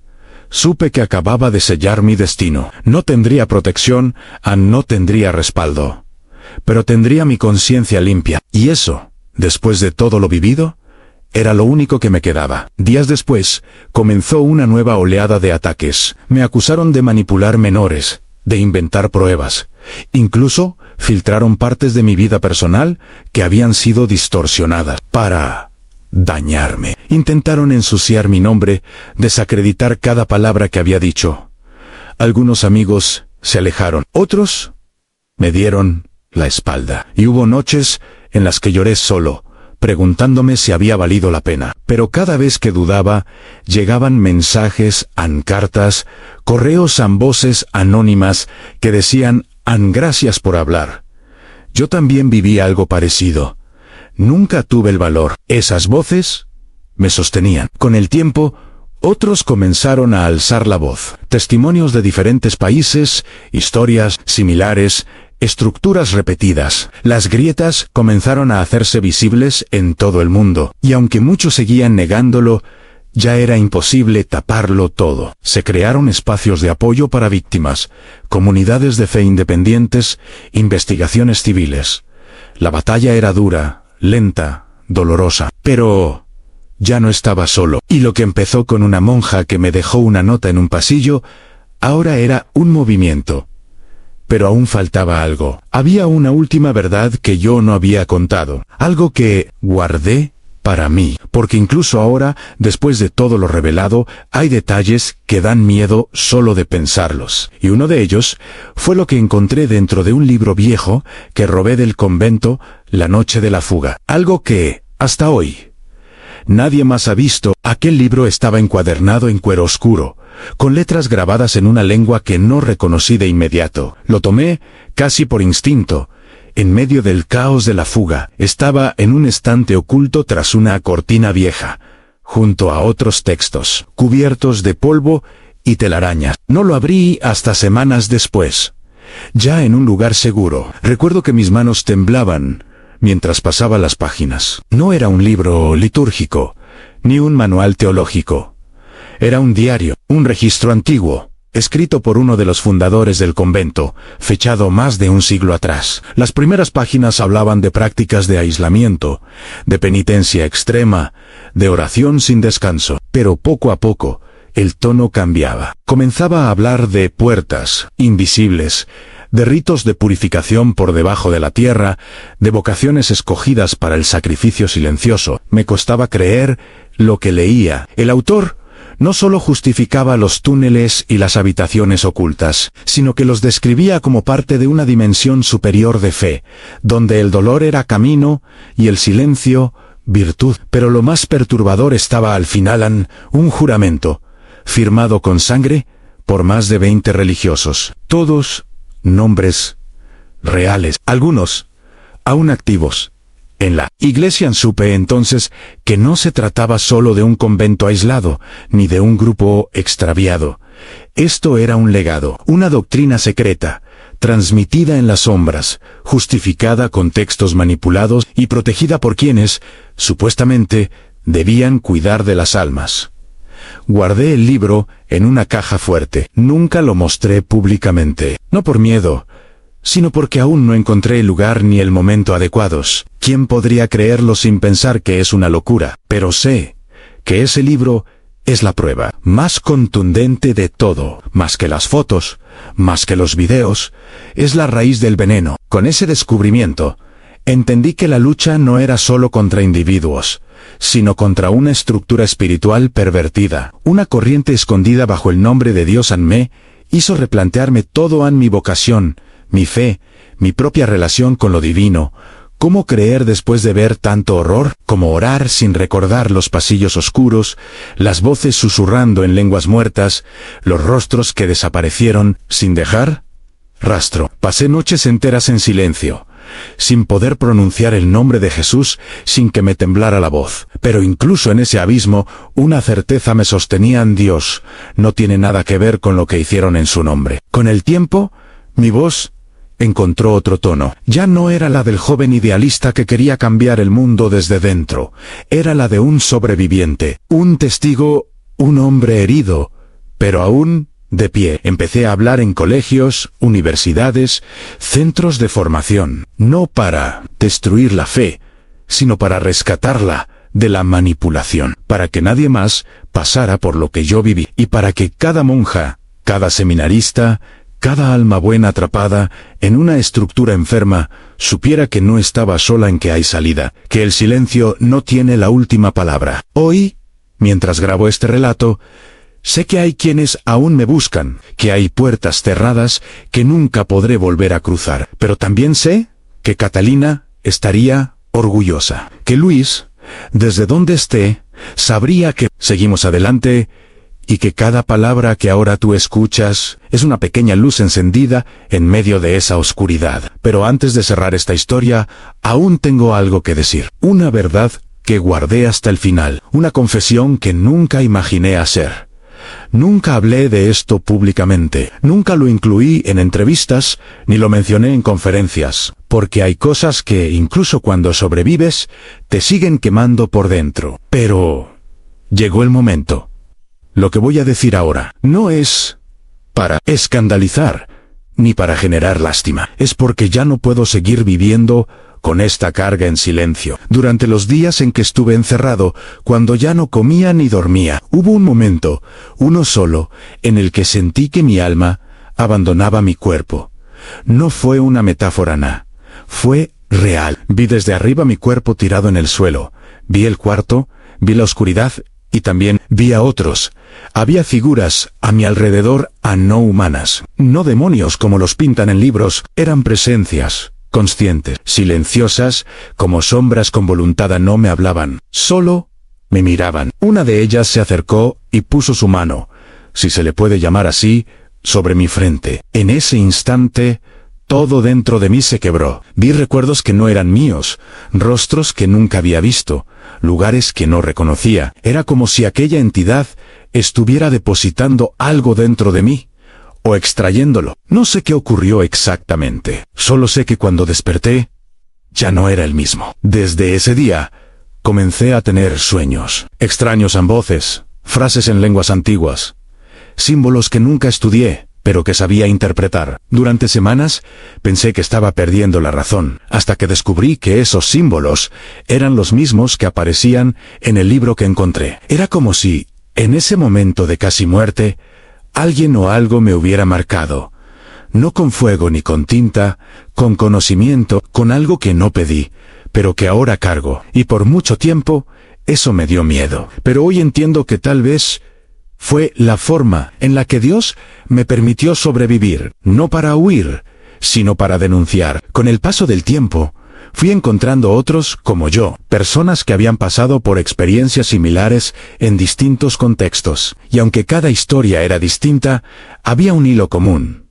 supe que acababa de sellar mi destino. No tendría protección, no tendría respaldo. Pero tendría mi conciencia limpia. Y eso, después de todo lo vivido, era lo único que me quedaba. Días después, comenzó una nueva oleada de ataques. Me acusaron de manipular menores, de inventar pruebas. Incluso filtraron partes de mi vida personal que habían sido distorsionadas para dañarme. Intentaron ensuciar mi nombre, desacreditar cada palabra que había dicho. Algunos amigos se alejaron, otros me dieron la espalda. Y hubo noches en las que lloré solo, preguntándome si había valido la pena. Pero cada vez que dudaba, llegaban mensajes, cartas, correos, voces anónimas que decían, gracias por hablar. Yo también viví algo parecido. Nunca tuve el valor. Esas voces me sostenían. Con el tiempo, otros comenzaron a alzar la voz. Testimonios de diferentes países, historias similares, estructuras repetidas. Las grietas comenzaron a hacerse visibles en todo el mundo, y aunque muchos seguían negándolo, ya era imposible taparlo todo. Se crearon espacios de apoyo para víctimas, comunidades de fe independientes, investigaciones civiles. La batalla era dura, lenta, dolorosa, pero ya no estaba solo. Y lo que empezó con una monja que me dejó una nota en un pasillo, ahora era un movimiento. Pero aún faltaba algo. Había una última verdad que yo no había contado. Algo que guardé para mí. Porque incluso ahora, después de todo lo revelado, hay detalles que dan miedo solo de pensarlos. Y uno de ellos fue lo que encontré dentro de un libro viejo que robé del convento la noche de la fuga. Algo que, hasta hoy, nadie más ha visto. Aquel libro estaba encuadernado en cuero oscuro, con letras grabadas en una lengua que no reconocí de inmediato. Lo tomé, casi por instinto. En medio del caos de la fuga, estaba en un estante oculto tras una cortina vieja, junto a otros textos, cubiertos de polvo y telarañas. No lo abrí hasta semanas después. Ya en un lugar seguro, recuerdo que mis manos temblaban mientras pasaba las páginas. No era un libro litúrgico, ni un manual teológico. Era un diario, un registro antiguo, escrito por uno de los fundadores del convento, fechado más de un siglo atrás. Las primeras páginas hablaban de prácticas de aislamiento, de penitencia extrema, de oración sin descanso. Pero poco a poco, el tono cambiaba. Comenzaba a hablar de puertas invisibles, de ritos de purificación por debajo de la tierra, de vocaciones escogidas para el sacrificio silencioso. Me costaba creer lo que leía. El autor no solo justificaba los túneles y las habitaciones ocultas, sino que los describía como parte de una dimensión superior de fe, donde el dolor era camino y el silencio virtud. Pero lo más perturbador estaba al final, un juramento, firmado con sangre por más de 20 religiosos. Todos nombres reales, algunos aún activos en la Iglesia. Supe entonces que no se trataba solo de un convento aislado, ni de un grupo extraviado. Esto era un legado, una doctrina secreta, transmitida en las sombras, justificada con textos manipulados y protegida por quienes, supuestamente, debían cuidar de las almas. Guardé el libro en una caja fuerte. Nunca lo mostré públicamente, no por miedo, sino porque aún no encontré el lugar ni el momento adecuados. ¿Quién podría creerlo sin pensar que es una locura? Pero sé que ese libro es la prueba más contundente de todo. Más que las fotos, más que los videos, es la raíz del veneno. Con ese descubrimiento, entendí que la lucha no era solo contra individuos, sino contra una estructura espiritual pervertida. Una corriente escondida bajo el nombre de Dios en mí hizo replantearme todo en mi vocación, mi fe, mi propia relación con lo divino. ¿Cómo creer después de ver tanto horror? ¿Cómo orar sin recordar los pasillos oscuros, las voces susurrando en lenguas muertas, los rostros que desaparecieron sin dejar rastro? Pasé noches enteras en silencio, sin poder pronunciar el nombre de Jesús, sin que me temblara la voz. Pero incluso en ese abismo, una certeza me sostenía en Dios. No tiene nada que ver con lo que hicieron en su nombre. Con el tiempo, mi voz encontró otro tono. Ya no era la del joven idealista que quería cambiar el mundo desde dentro. Era la de un sobreviviente, un testigo, un hombre herido, pero aún de pie. Empecé a hablar en colegios, universidades, centros de formación, no para destruir la fe, sino para rescatarla de la manipulación, para que nadie más pasara por lo que yo viví, y para que cada monja, cada seminarista, cada alma buena atrapada en una estructura enferma supiera que no estaba sola, en que hay salida, que el silencio no tiene la última palabra. Hoy, mientras grabo este relato, sé que hay quienes aún me buscan, que hay puertas cerradas que nunca podré volver a cruzar. Pero también sé que Catalina estaría orgullosa, que Luis, desde donde esté, sabría que seguimos adelante, y que cada palabra que ahora tú escuchas es una pequeña luz encendida en medio de esa oscuridad. Pero antes de cerrar esta historia, aún tengo algo que decir. Una verdad que guardé hasta el final, una confesión que nunca imaginé hacer. Nunca hablé de esto públicamente, nunca lo incluí en entrevistas, ni lo mencioné en conferencias, porque hay cosas que, incluso cuando sobrevives, te siguen quemando por dentro. Pero llegó el momento. Lo que voy a decir ahora no es para escandalizar, ni para generar lástima. Es porque ya no puedo seguir viviendo con esta carga en silencio. Durante los días en que estuve encerrado, cuando ya no comía ni dormía, hubo un momento, uno solo, en el que sentí que mi alma abandonaba mi cuerpo. No fue una metáfora, fue real. Vi desde arriba mi cuerpo tirado en el suelo, vi el cuarto, vi la oscuridad, y también vi a otros. Había figuras a mi alrededor no humanas, no demonios como los pintan en libros, eran presencias conscientes, silenciosas, como sombras con voluntad. No me hablaban, solo me miraban. Una de ellas se acercó y puso su mano, si se le puede llamar así, sobre mi frente. En ese instante, todo dentro de mí se quebró. Vi recuerdos que no eran míos, rostros que nunca había visto, lugares que no reconocía. Era como si aquella entidad estuviera depositando algo dentro de mí, o extrayéndolo. No sé qué ocurrió exactamente. Solo sé que cuando desperté, ya no era el mismo. Desde ese día, comencé a tener sueños. Extraños en voces, frases en lenguas antiguas, símbolos que nunca estudié, pero que sabía interpretar. Durante semanas pensé que estaba perdiendo la razón, hasta que descubrí que esos símbolos eran los mismos que aparecían en el libro que encontré. Era como si, en ese momento de casi muerte, alguien o algo me hubiera marcado. No con fuego ni con tinta, con conocimiento, con algo que no pedí, pero que ahora cargo. Y por mucho tiempo, eso me dio miedo. Pero hoy entiendo que tal vez fue la forma en la que Dios me permitió sobrevivir, no para huir, sino para denunciar. Con el paso del tiempo, fui encontrando otros como yo, personas que habían pasado por experiencias similares en distintos contextos. Y aunque cada historia era distinta, había un hilo común.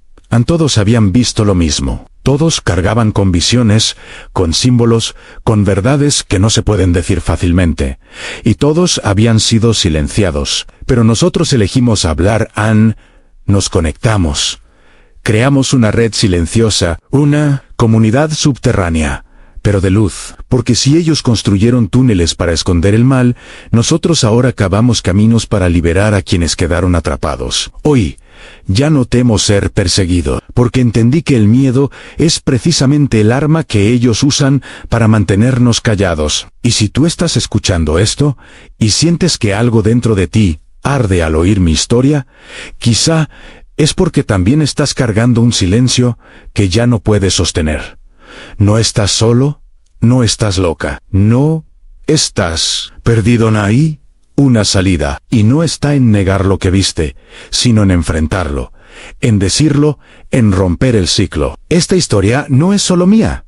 Todos habían visto lo mismo. Todos cargaban con visiones, con símbolos, con verdades que no se pueden decir fácilmente. Y todos habían sido silenciados. Pero nosotros elegimos hablar, nos conectamos. Creamos una red silenciosa, una comunidad subterránea, pero de luz. Porque si ellos construyeron túneles para esconder el mal, nosotros ahora cavamos caminos para liberar a quienes quedaron atrapados. Hoy, ya no temo ser perseguido, porque entendí que el miedo es precisamente el arma que ellos usan para mantenernos callados. Y si tú estás escuchando esto, y sientes que algo dentro de ti arde al oír mi historia, quizá es porque también estás cargando un silencio que ya no puedes sostener. No estás solo, no estás loca, no estás perdido. Hay una salida, y no está en negar lo que viste, sino en enfrentarlo, en decirlo, en romper el ciclo. Esta historia no es solo mía.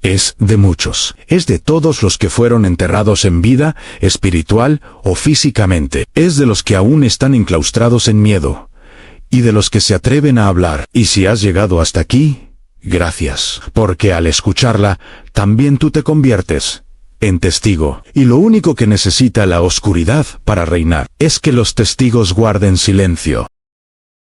Es de muchos, es de todos los que fueron enterrados en vida, espiritual o físicamente. Es de los que aún están enclaustrados en miedo, y de los que se atreven a hablar. Y si has llegado hasta aquí, gracias, porque al escucharla, también tú te conviertes en testigo. Y lo único que necesita la oscuridad para reinar es que los testigos guarden silencio.